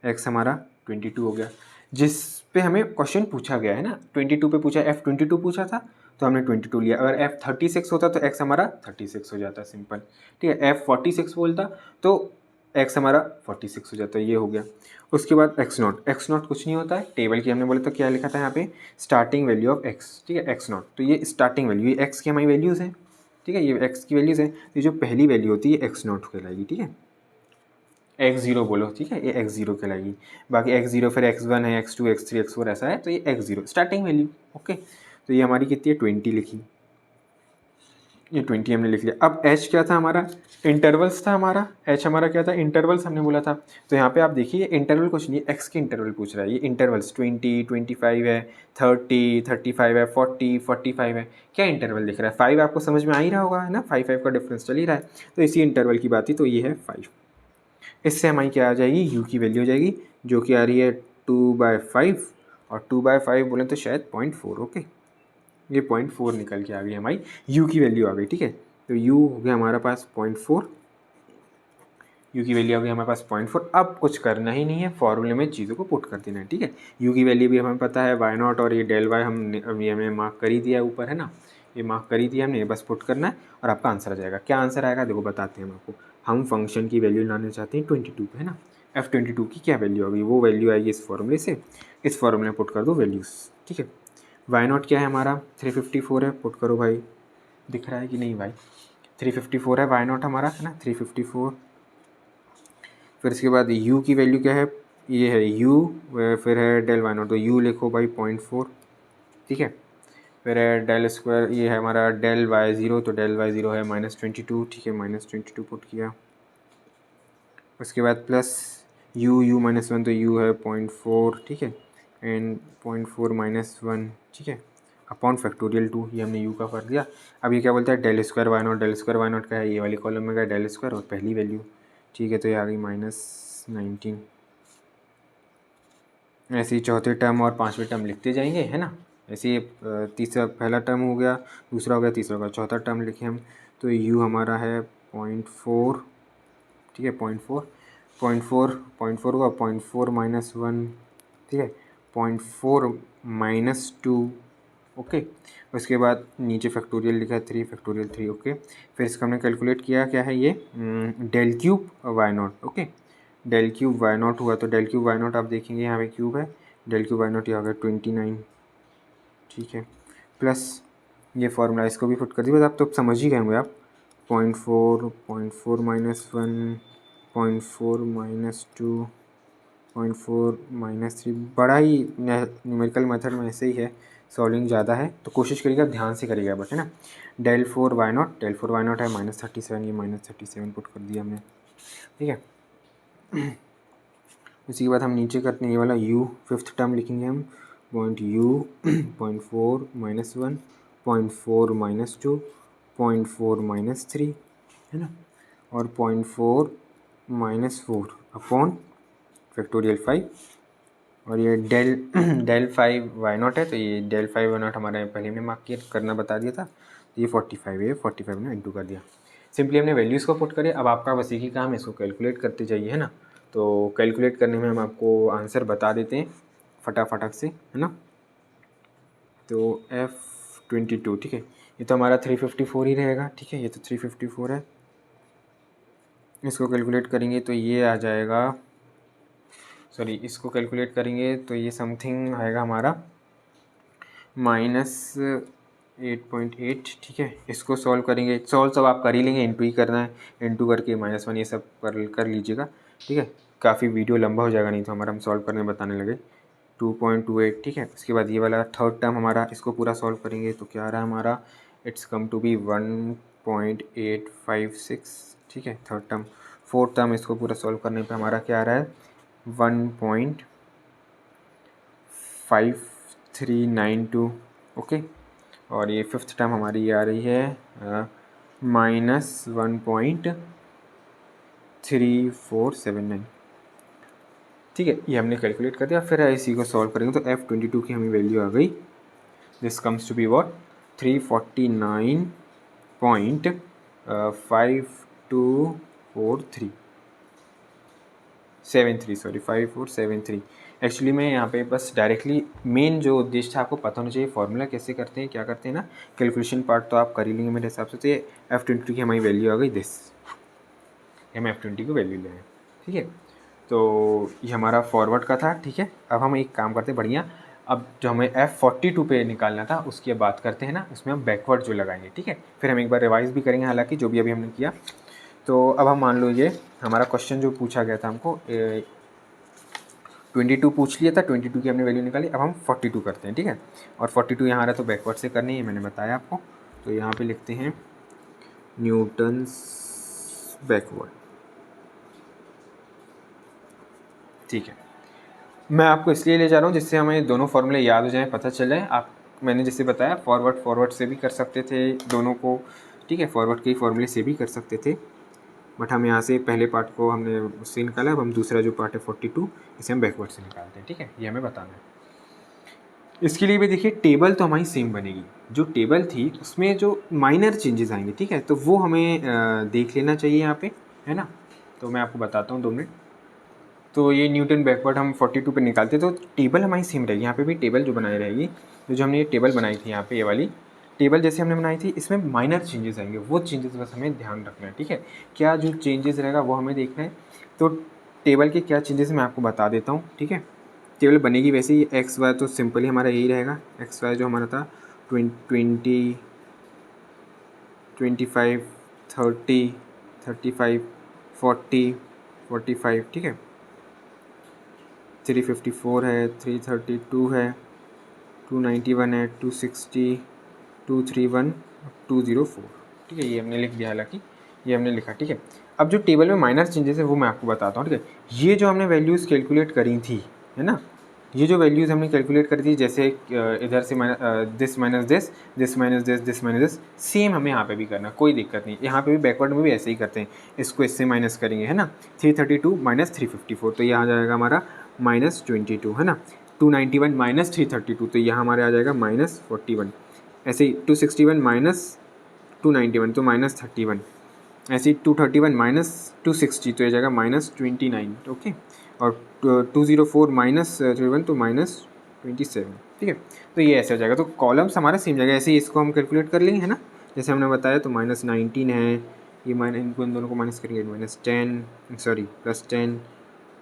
x हमारा 22 हो गया, जिस पे हमें क्वेश्चन पूछा गया है ना, 22 पे पूछा, f22 पूछा था तो हमने 22 लिया। अगर f36 होता तो x हमारा 36 हो जाता, सिंपल, ठीक है। f46 बोलता तो x हमारा 46 हो जाता, ये हो गया। उसके बाद x0 कुछ नहीं होता है, टेबल की हमने बोला तो क्या लिखा था यहाँ पे, स्टार्टिंग वैल्यू ऑफ x, ठीक है, x0। तो ये स्टार्टिंग वैल्यू, ये x की हमारी वैल्यूज़ हैं, ठीक है, ये x की वैल्यूज़ हैं। तो जो पहली वैल्यू होती है x0 कहलाएगी, ठीक है, x0 बोलो, ठीक है, ये x0 कहलाएगी। बाकी x0 फिर x1 है, x2 x3 x4 ऐसा है, तो ये x0 स्टार्टिंग वैल्यू। ओके, तो ये हमारी कितनी है, 20 लिखी, ये 20 हमने लिख लिया। अब h क्या था हमारा, इंटरवल्स था हमारा, h हमारा क्या था, इंटरवल्स हमने बोला था। तो यहाँ पे आप देखिए इंटरवल कुछ नहीं है, x के इंटरवल पूछ रहा है, ये इंटरवल्स 20 25 है, 30 35 है, 40 45 है। क्या इंटरवल दिख रहा है, 5 आपको समझ में आ ही रहा होगा, है ना, 5 का डिफरेंस चल ही रहा है, तो इसी इंटरवल की बात ही, तो ये है 5। इससे हमारी क्या आ जाएगी, u की वैल्यू हो जाएगी, जो कि आ रही है 2/5, और 2/5 बोलें तो शायद 0.4। ओके, ये 0.4 निकल के आ गई हमारी u की वैल्यू आ गई, ठीक है। तो u हो गया हमारे पास 0.4, u की वैल्यू आ गई हमारे पास 0.4। अब कुछ करना ही नहीं है, फॉर्मूले में चीज़ों को पुट कर देना है, ठीक है। u की वैल्यू भी हमें पता है y0, और ये डेल y ये हमें मार्क कर ही दिया है ऊपर, है ना, ये मार्क कर ही दिया हमने, बस पुट करना है और आपका आंसर आ जाएगा। क्या आंसर आएगा देखो, बताते हैं हम आपको। हम फंक्शन की वैल्यू लाना चाहते हैं 22 पे, है ना, f22 की क्या वैल्यू होगी, वो वैल्यू आएगी इस फॉर्मूले से, इस फॉर्मूले में पुट कर दो वैल्यूज़, ठीक है। y0 क्या है हमारा 354 है, पुट करो भाई, दिख रहा है कि नहीं भाई, 354 है y0 हमारा, है ना, 354 फिर इसके बाद u की वैल्यू क्या है, ये है u, फिर है डेल वाई नॉट, तो u लिखो भाई 0.4, ठीक है। फिर है डेल स्क्वायर, ये है हमारा डेल वाई ज़ीरो, तो डेल वाई ज़ीरो है -22, ठीक है, -22 पुट किया। उसके बाद प्लस u -1, तो u है 0.4, ठीक है, एंड 0.4 -1, ठीक है, अपॉन फैक्टोरियल 2, ये हमने u का कर दिया। अब ये क्या बोलता है, del square y not, del square y not का है, ये वाली कॉलम में का डेल स्क्वायर और पहली वैल्यू, ठीक है, तो ये आ गई -19। ऐसे ही चौथे टर्म और पांचवें टर्म लिखते जाएंगे, है ना। ऐसे ही तीसरा, पहला टर्म हो गया, दूसरा हो गया, तीसरा हो गया, चौथा टर्म लिखे हम, तो u हमारा है 0.4, ठीक है, 0.4 होगा, 0.4 -1, ठीक है, 0.4 -2, ओके। उसके बाद नीचे फैक्टोरियल लिखा है 3, फैक्टोरियल 3, ओके। फिर इसका हमने कैलकुलेट किया, क्या है ये, del cube y not, okay. Del cube y not हुआ, तो डेल क्यूब वाई नॉट आप देखेंगे यहाँ पे क्यूब है, डेल क्यूब वाई नॉट ये आ गया 29, ठीक है, प्लस ये फॉर्मूला, इसको भी पुट कर दिया, बस आप तो समझ ही गए होंगे आप। 0.4 0.4 -1 0.4 -2 0.4 -3, बड़ा ही न्यूमेरिकल मेथड में ऐसे ही है, सॉल्विंग ज़्यादा है, तो कोशिश करिएगा ध्यान से करिएगा बस, है ना। Del 4 y not, del 4 y not है -37, ये -37 पुट कर दिया हमने, ठीक है। इसी के बाद हम नीचे करते हैं ये वाला u, फिफ्थ टर्म लिखेंगे हम, पॉइंट u 0.4 -1 0.4 -2 0.4 -3, है ना, और 0.4 -4 अपॉन फैक्टोरियल 5, और ये डेल डेल 5 वाई नॉट है, तो ये डेल 5 वाई नॉट हमारे पहले हमने मार्क किया करना बता दिया था, तो ये 45 है, 45 ने इंटू कर दिया। सिंपली हमने वैल्यूज़ को पुट करे, अब आपका बस एक ही काम है, इसको कैलकुलेट करते जाइए, है ना। तो कैलकुलेट करने में हम आपको आंसर बता देते हैं फटाफट से, है ना। तो F22, ठीक है, ये तो हमारा 354 ही रहेगा, ठीक है, ये तो 354 है। इसको कैलकुलेट करेंगे तो ये आ जाएगा, सॉरी, इसको कैलकुलेट करेंगे तो ये समथिंग आएगा हमारा -8.8, ठीक है। इसको सॉल्व करेंगे, सॉल्व सब आप कर ही लेंगे, इंटू ही करना है, इंटू करके -1 ये सब कर लीजिएगा, ठीक है। काफ़ी वीडियो लंबा हो जाएगा नहीं तो हमारा, हम सॉल्व करने बताने लगे। 2.28, ठीक है। उसके बाद ये वाला थर्ड टर्म हमारा, इसको पूरा सॉल्व करेंगे तो क्या आ रहा है हमारा, इट्स कम टू बी 1.856, ठीक है, थर्ड टर्म। फोर्थ टर्म, इसको पूरा सॉल्व करने पे हमारा क्या आ रहा है, 1.5392, ओके। और ये फिफ्थ टर्म हमारी ये आ रही है -1.3479, ठीक है। ये हमने कैलकुलेट कर दिया। फिर इसी को सॉल्व करेंगे तो F22 की हमें वैल्यू आ गई, this comes to be what, 349.5243 actually मैं यहाँ पे बस डायरेक्टली मेन जो उद्देश्य था आपको पता होना चाहिए, फॉर्मूला कैसे करते हैं, क्या करते हैं ना, कैलकुलेशन पार्ट तो आप कर ही लेंगे मेरे हिसाब से। तो ये F22 की हमारी वैल्यू आ गई दिस, हम F20 की वैल्यू ले आए, ठीक है। तो ये हमारा फॉरवर्ड का था, ठीक है। अब हम एक काम करते हैं बढ़िया, अब जो हमें F42 पे निकालना था उसकी अब बात करते हैं ना, उसमें हम बैकवर्ड जो लगाएंगे, ठीक है। फिर हम एक बार रिवाइज भी करेंगे हालांकि जो भी अभी हमने किया। तो अब हम मान लो ये हमारा क्वेश्चन जो पूछा गया था हमको 22 पूछ लिया था, 22 की हमने वैल्यू निकाली, अब हम 42 करते हैं, ठीक है। और 42 यहाँ आ रहा तो बैकवर्ड से करनी है, मैंने बताया आपको। तो यहाँ पे लिखते हैं न्यूटन्स बैकवर्ड, ठीक है। मैं आपको इसलिए ले जा रहा हूँ जिससे हमें दोनों फॉर्मूले याद हो जाएं, पता चले। आप, मैंने जैसे बताया फॉरवर्ड से भी कर सकते थे दोनों को, ठीक है, फॉरवर्ड के फॉर्मूले से भी कर सकते थे, बट हम यहाँ से पहले पार्ट को हमने उससे निकाला, अब हम दूसरा जो पार्ट है 42 इसे हम बैकवर्ड से निकालते हैं, ठीक है। ये हमें बताना है। इसके लिए भी देखिए टेबल तो हमारी सेम बनेगी, जो टेबल थी उसमें जो माइनर चेंजेस आएंगे, ठीक है, तो वो हमें देख लेना चाहिए यहाँ पे, है ना। तो मैं आपको बताता हूँ 2 मिनट। तो ये न्यूटन बैकवर्ड हम 42 पे निकालते, तो टेबल हमारी सेम रहेगी, यहाँ पे भी टेबल जो बनाई रहेगी। तो जो हमने ये टेबल बनाई थी यहाँ पे, ये वाली टेबल जैसे हमने बनाई थी, इसमें माइनर चेंजेस आएंगे, वो चेंजेस बस हमें ध्यान रखना है, ठीक है। क्या जो चेंजेस रहेगा वो हमें देखना है। तो टेबल के क्या चेंजेस मैं आपको बता देता हूँ, ठीक है। टेबल बनेगी वैसे ही, एक्स वाई तो सिंपली हमारा यही रहेगा, एक्स वाई जो हमारा था 20 25 30 35 40 45, ठीक है, 354 है, 332 है, 291 है, 260, 231, 204, ठीक है, ये हमने लिख दिया, हालांकि ये हमने लिखा, ठीक है। अब जो टेबल में माइनर चेंजेस है वो मैं आपको बताता हूँ, ठीक है। ये जो हमने वैल्यूज़ कैलकुलेट करी थी, है ना, ये जो वैल्यूज़ हमने कैलकुलेट करी थी, जैसे इधर से this minus this, this minus this, this minus this, same हमें यहाँ पे भी करना, कोई दिक्कत नहीं। यहाँ पे भी बैकवर्ड में भी ऐसे ही करते हैं, इसको इससे माइनस करेंगे, है ना। 332 माइनस 354, तो यहाँ आ जाएगा हमारा -22, है ना। 291 माइनस 332, तो यहाँ हमारे आ जाएगा -41। ऐसे ही 261 माइनस 291, तो -31। ऐसे ही 231 माइनस 260, तो ये जाएगा -29, ओके। और 204 माइनस 31, तो -27, ठीक है। तो ये ऐसे हो जाएगा, तो कॉलम्स हमारा सेम जाएगा। ऐसे ही इसको हम कैलकुलेट कर लेंगे, है ना, जैसे हमने बताया। तो -19 है, ये माइनस, इनको इन दोनों को माइनस करेंगे, -10, सॉरी +10,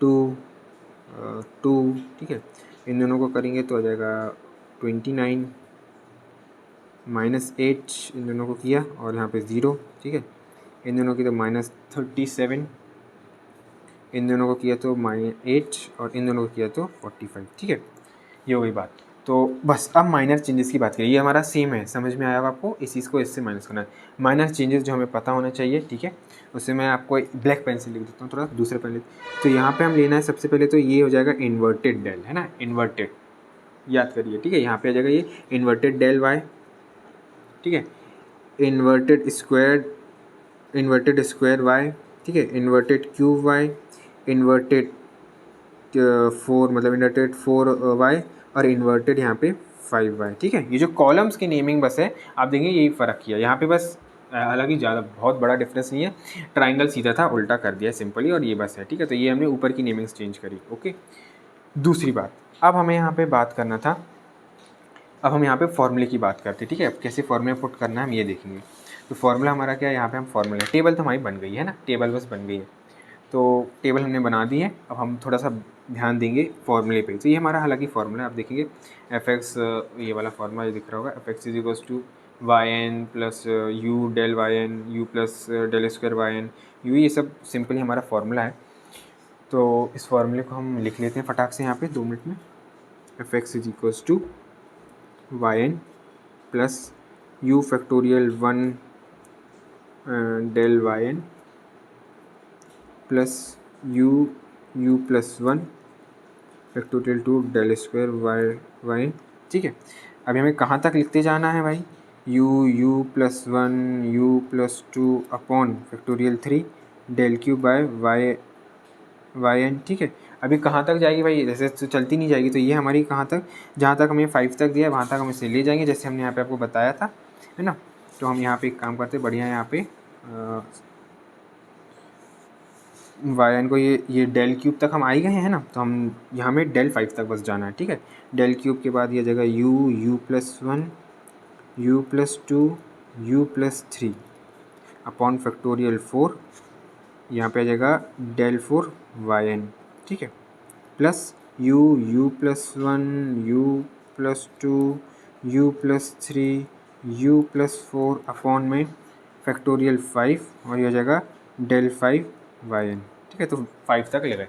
2, ठीक है, इन दोनों को करेंगे तो आ जाएगा 29, -8 इन दोनों को किया, और यहाँ पे 0, ठीक है, इन दोनों की तो -37, इन दोनों को किया तो -8, और इन दोनों को किया तो 45, ठीक है। ये हो गई बात। तो बस अब माइनर चेंजेस की बात करें, ये हमारा सेम है, समझ में आया आपको, इस चीज़ को इससे माइनस करना है। माइनर चेंजेस जो हमें पता होना चाहिए, ठीक है, उससे मैं आपको ब्लैक पेन से लिख देता हूँ, थोड़ा दूसरे पेन। तो यहाँ पे हम लेना है सबसे पहले, तो ये हो जाएगा इन्वर्टेड डेल, है ना, इन्वर्टेड, याद करिए, ठीक है। यहाँ पे आ जाएगा ये इन्वर्टेड डेल वाई, ठीक है, इन्वर्टेड स्क्वायर वाई, ठीक है, इन्वर्टेड क्यूब वाई, इन्वर्टेड 4 मतलब इन्वर्टेड 4y, और इन्वर्टेड यहाँ पे 5y, ठीक है। ये जो कॉलम्स की नेमिंग बस है, आप देखेंगे यही फ़र्क किया यहाँ पे बस, हालांकि ज़्यादा बहुत बड़ा डिफरेंस नहीं है। ट्राइंगल सीधा था, उल्टा कर दिया सिंपली, और ये बस है, ठीक है। तो ये हमने ऊपर की नेमिंग्स चेंज करी, ओके। दूसरी बात, अब हमें यहाँ पे बात करना था, अब हम यहाँ पे फॉर्मूले की बात करते हैं, ठीक है। अब कैसे फॉर्मूला पुट करना है हम ये देखेंगे। तो फॉर्मूला हमारा क्या है, यहाँ पे हम फॉर्मूला, टेबल तो हमारी बन गई है ना, टेबल बस बन गई है, तो टेबल हमने बना दी है। अब हम थोड़ा सा ध्यान देंगे फॉर्मूले पे। तो ये हमारा हालांकि फॉर्मूला आप देखेंगे, fx, ये वाला फॉर्मूला ये दिख रहा होगा, fx is equals to yn plus u del yn, u plus del square yn, u, ये सब सिंपली हमारा फॉर्मूला है। तो इस फॉर्मूले को हम लिख लेते हैं फटाक से यहाँ पे 2 मिनट में। fx is equals to yn plus u factorial 1 del yn plus u plus 1 factorial 2 del square y, ठीक है। अभी हमें कहाँ तक लिखते जाना है भाई, u plus 1 u plus 2 upon factorial 3 del cube by y n, ठीक है। अभी कहाँ तक जाएगी भाई, जैसे तो चलती नहीं जाएगी, तो ये हमारी कहाँ तक, जहाँ तक हमें 5 तक दिया है वहाँ तक हम इसे ले जाएंगे, जैसे हमने यहाँ पे आपको बताया था, है ना। तो हम यहाँ पे एक काम करते हैं बढ़िया, यहाँ पे वाई एन को ये डेल क्यूब तक हम आ ही गए हैं ना, तो हम यहाँ में डेल 5 तक बस जाना है, ठीक है। डेल क्यूब के बाद ये जगह u plus 1 u plus 2 u plus 3 upon factorial 4, यहाँ पे आ जाएगा डेल 4 वाई एन, ठीक है, plus u plus 1 u plus 2 u plus 3 u plus 4 upon में फैक्टोरियल 5, और ये हो जाएगा डेल 5 वाई एन, ठीक है। तो 5 तक ले गए,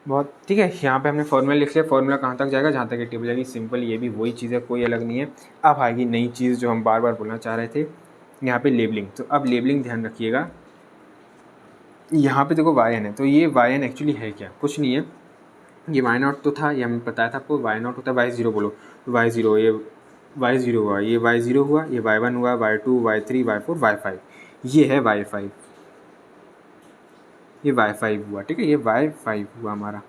बहुत ठीक है। यहाँ पे हमने फॉर्मूला लिख लिया, फॉर्मूला कहाँ तक जाएगा, जहाँ तक ये टेबल जाएगी, सिंपल, ये भी वही चीज़ है, कोई अलग नहीं है। अब आएगी नई चीज़ जो हम बार बार बोलना चाह रहे थे, यहाँ पे लेबलिंग। तो अब लेबलिंग ध्यान रखिएगा, यहाँ पे देखो वाई एन है, तो ये वाई एन एक्चुअली है क्या, कुछ नहीं है, ये वाई नॉट तो था, ये हमें बताया था आपको, वाई नॉट होता है y0, बोलो y0, ये y0 हुआ, ये y0 हुआ, ये y1 हुआ, y2, y3, y4, y5, ये है y5, ये y5 हुआ, ठीक है, ये y5 हुआ हमारा।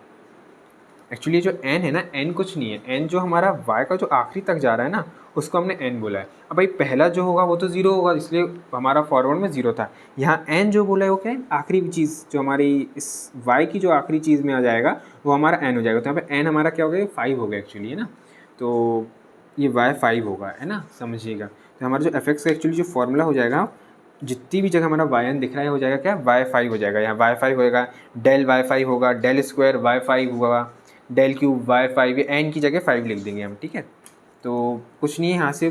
एक्चुअली जो n है ना, n कुछ नहीं है, n जो हमारा y का जो आखिरी तक जा रहा है ना, उसको हमने n बोला है। अब भाई पहला जो होगा वो तो 0 होगा, इसलिए हमारा फॉरवर्ड में 0 था। यहाँ n जो बोला है वो क्या है, आखिरी चीज़ जो हमारी इस y की जो आखिरी चीज़ में आ जाएगा वो हमारा n हो जाएगा। तो यहाँ पे n हमारा क्या हो गया, 5 हो गया एक्चुअली, है ना। तो ये y5 होगा, है ना, समझिएगा। तो हमारा जो fx का एक्चुअली जो फॉर्मूला हो जाएगा, जितनी भी जगह हमारा yn दिख रहा है हो जाएगा क्या, y5 हो जाएगा। यहाँ y5 होएगा, डेल y5 होगा, डेल स्क्वायर y5 होगा, डेल क्यूब y5, ये n की जगह 5 लिख देंगे हम, ठीक है। तो कुछ नहीं है, यहाँ से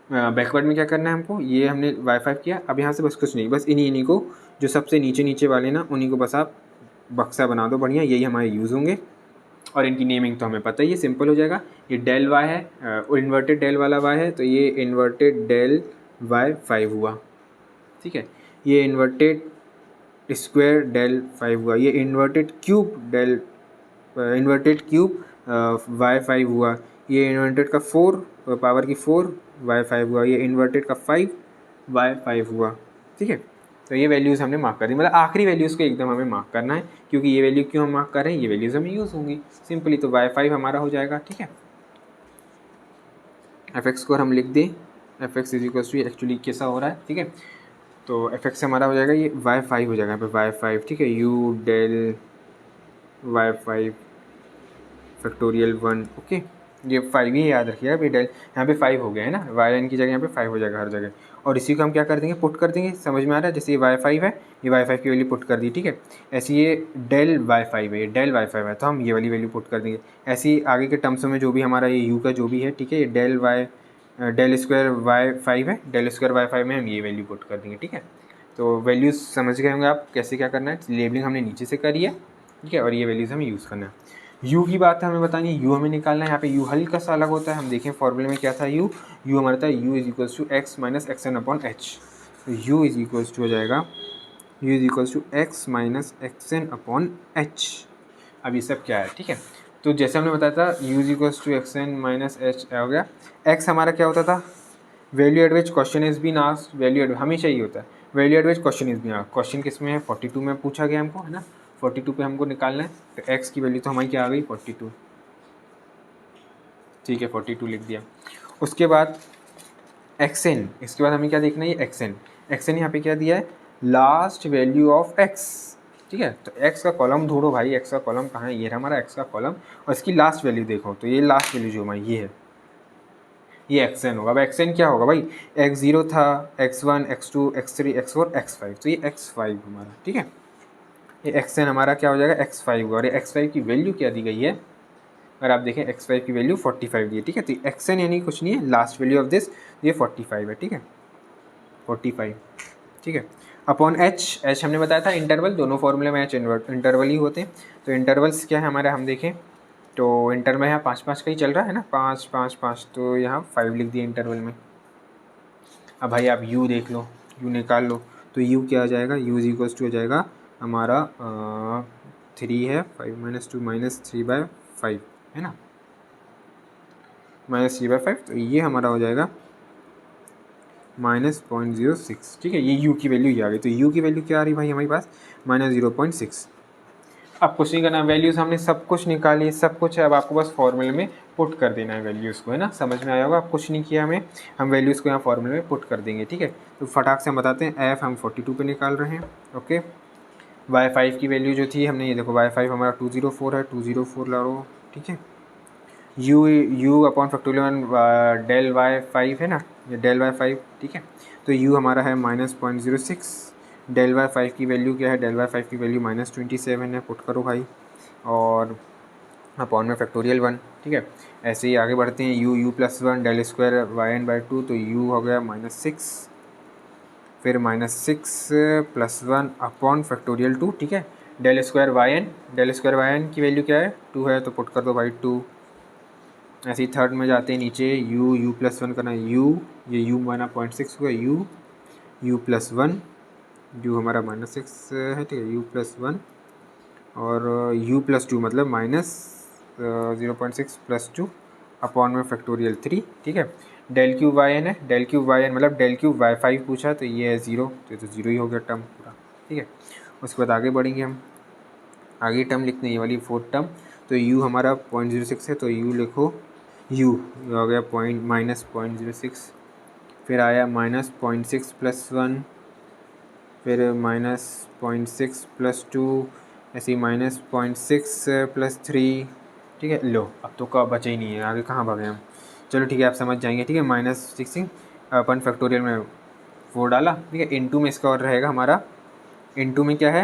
बैकवर्ड में क्या करना है हमको, ये हमने y5 किया। अब यहाँ से बस कुछ नहीं, बस इन्हीं को जो सबसे नीचे नीचे वाले ना, उन्हीं को बस आप बक्सा बना दो बढ़िया, यही हमारे यूज़ होंगे। और इनकी नेमिंग तो हमें पता ही है, सिंपल हो जाएगा। ये डेल वाई है, इन्वर्टेड डेल वाला वाई है, तो ये इन्वर्टेड डेल वाई 5 हुआ, ठीक है। ये इन्वर्टेड स्क्वायर डेल 5 हुआ, ये inverted cube del inverted cube y 5 हुआ, ये इन्वर्टेड का 4 पावर की 4 वाई 5 हुआ, ये इन्वर्टेड का 5 वाई 5 हुआ, ठीक है। तो ये वैल्यूज़ हमने मार्क कर दी, मतलब आखिरी वैल्यूज़ को एकदम हमें मार्क करना है, क्योंकि ये वैल्यू क्यों हम मार्क कर रहे हैं, ये वैल्यूज़ हमें यूज़ होंगी सिंपली। तो वाई 5 हमारा हो जाएगा, ठीक है। एफ एक्स को हम लिख दें, f x is equal to, actually कैसा हो रहा है, ठीक है। तो एफ एक्स हमारा हो जाएगा ये वाई 5 हो जाएगा यहाँ पे वाई 5, ठीक है। U del y 5 factorial 1, okay. ये 5 ही याद रखिएगा, अभी डेल यहाँ पे 5 हो गया है ना, वाई एन की जगह यहाँ पे 5 हो जाएगा हर जगह। और इसी को हम क्या कर देंगे, पुट कर देंगे, समझ में आ रहा है। जैसे ये वाई 5 है, ये वाई 5 की वैल्यू पुट कर दी, ठीक है। ऐसे ये डेल वाई 5 है, ये डेल वाई 5 है, तो हम ये वाली वैल्यू पुट कर देंगे। ऐसे ही आगे के टर्म्स में जो भी हमारा ये यू का जो भी है, ठीक है, ये डेल स्क्वायर वाई 5 है, डेल स्क्वायर वाई 5 में हम ये वैल्यू पुट कर देंगे, ठीक है। तो वैल्यूज़ समझ गए होंगे आप कैसे क्या करना है, लेबलिंग हमने नीचे से करी है, ठीक है। और ये वैल्यूज़ हमें यूज़ करना है। यू की बात है हमें बतानी है, यू हमें निकालना है। यहाँ पे यू हल्का सा अलग होता है, हम देखें फॉर्मूले में क्या था, यू हमारा था u is equals to x minus x n upon h. तो यू इज इक्वल्स टू हो जाएगा u is equals to x minus x n upon h. अब ये सब क्या है, ठीक है। तो जैसे हमने बताया था u is equals to x n minus h हो गया। एक्स हमारा क्या होता था, value at which question is been asked, value at हमेशा ही होता है, value at which question is been asked. Question किस में है, 42 में पूछा गया हमको, है ना। 42 पे हमको निकालना है, तो एक्स की वैल्यू तो हमारी क्या आ गई 42, ठीक है, 42 लिख दिया। उसके बाद एक्सएन, इसके बाद हमें क्या देखना है, ये एक्सएन। एक्सएन यहाँ पे क्या दिया है, लास्ट वैल्यू ऑफ एक्स, ठीक है। तो एक्स का कॉलम ढूंढो भाई, एक्स का कॉलम कहाँ है, ये है हमारा एक्स का कॉलम, और इसकी लास्ट वैल्यू देखो, तो ये लास्ट वैल्यू जो हमारी ये है, ये एक्सएन होगा। अब एक्सएन क्या होगा भाई, x0 था, x1, x2, x3, x4, x5, तो ये x5 हमारा, ठीक है। ये एक्सएन हमारा क्या हो जाएगा, x5 हुआ। और ये x5 की वैल्यू क्या दी गई है, अगर आप देखें x5 की वैल्यू 45 दी है, ठीक है। तो एक्सएन यानी कुछ नहीं है, लास्ट वैल्यू ऑफ दिस, ये 45 है, ठीक है, 45, ठीक है। अपॉन एच हमने बताया था इंटरवल, दोनों फॉर्मूले में एच इंटरवल ही होते हैं। तो इंटरवल्स क्या है हमारे, हम देखें तो इंटरवल यहाँ 5-5 का ही चल रहा है ना, 5 5 5, तो यहाँ 5 लिख दिया इंटरवल में। अब भाई आप u देख लो, u निकाल लो, तो u क्या आ जाएगा, u इज इक्वल्स टू हो जाएगा हमारा 3 है, 5 माइनस 2 माइनस 3/5 है ना, -3/5, तो ये हमारा हो जाएगा -0.06, ठीक है। ये u की वैल्यू ये आ गई, तो u की वैल्यू क्या आ रही भाई हमारे पास, -0.6। अब कुछ नहीं करना, वैल्यूज़ हमने सब कुछ निकाली, सब कुछ है, अब आपको बस फॉर्मूले में पुट कर देना है वैल्यूज़ को, है ना, समझ में आया होगा। अब कुछ नहीं किया हमें, हम वैल्यूज़ को यहाँ फॉर्मूले में पुट कर देंगे, ठीक है। तो फटाक से हम बताते हैं, एफ हम 42 पे निकाल रहे हैं, ओके। y5 की वैल्यू जो थी हमने, ये देखो y5 हमारा 204 है, 204 ला लो, ठीक है। u upon factorial del y5 है ना, ये डेल y5, ठीक है। तो u हमारा है -0.06, डेल y5 की वैल्यू क्या है, डेल y5 की वैल्यू -27 है, पुट करो भाई, और अपॉन में फैक्टोरियल 1, ठीक है। ऐसे ही आगे बढ़ते हैं, u+1 डेल स्क्वायर y(n/2), तो u हो गया -6, फिर -6 + 1 अपॉन फैक्टोरियल 2, ठीक है। डेल स्क्वायर y(n) की वैल्यू क्या है, 2 है, तो पुट कर दो भाई 2। ऐसे ही थर्ड में जाते हैं नीचे, u+1 करना है, ये u माना 0.6 हुआ, u+1, u हमारा -6 है, ठीक है, u+1 और u+2 मतलब -0.6 + 2 अपॉन में फैक्टोरियल 3, ठीक है। डेल क्यूब वाई एन है, डेल क्यूब वाई एन मतलब डेल क्यूब y5 पूछा, तो ये है 0, तो ये तो 0 ही हो गया टर्म पूरा, ठीक है। उसके बाद आगे बढ़ेंगे हम, आगे टर्म लिखते हैं, ये वाली 4th टर्म। तो u हमारा 0.06 है, तो u लिखो, u हो गया -0.06, फिर आया -0.6 + 1, फिर -0.6 + 2, ऐसे ही -0.6 + 3, ठीक है। लो अब तो का बचा ही नहीं है, आगे कहाँ भागे हम, चलो ठीक है, आप समझ जाएंगे, ठीक है। -16 अपन फैक्टोरियल में 4 डाला, ठीक है, इनटू में इसका और रहेगा हमारा, इनटू में क्या है,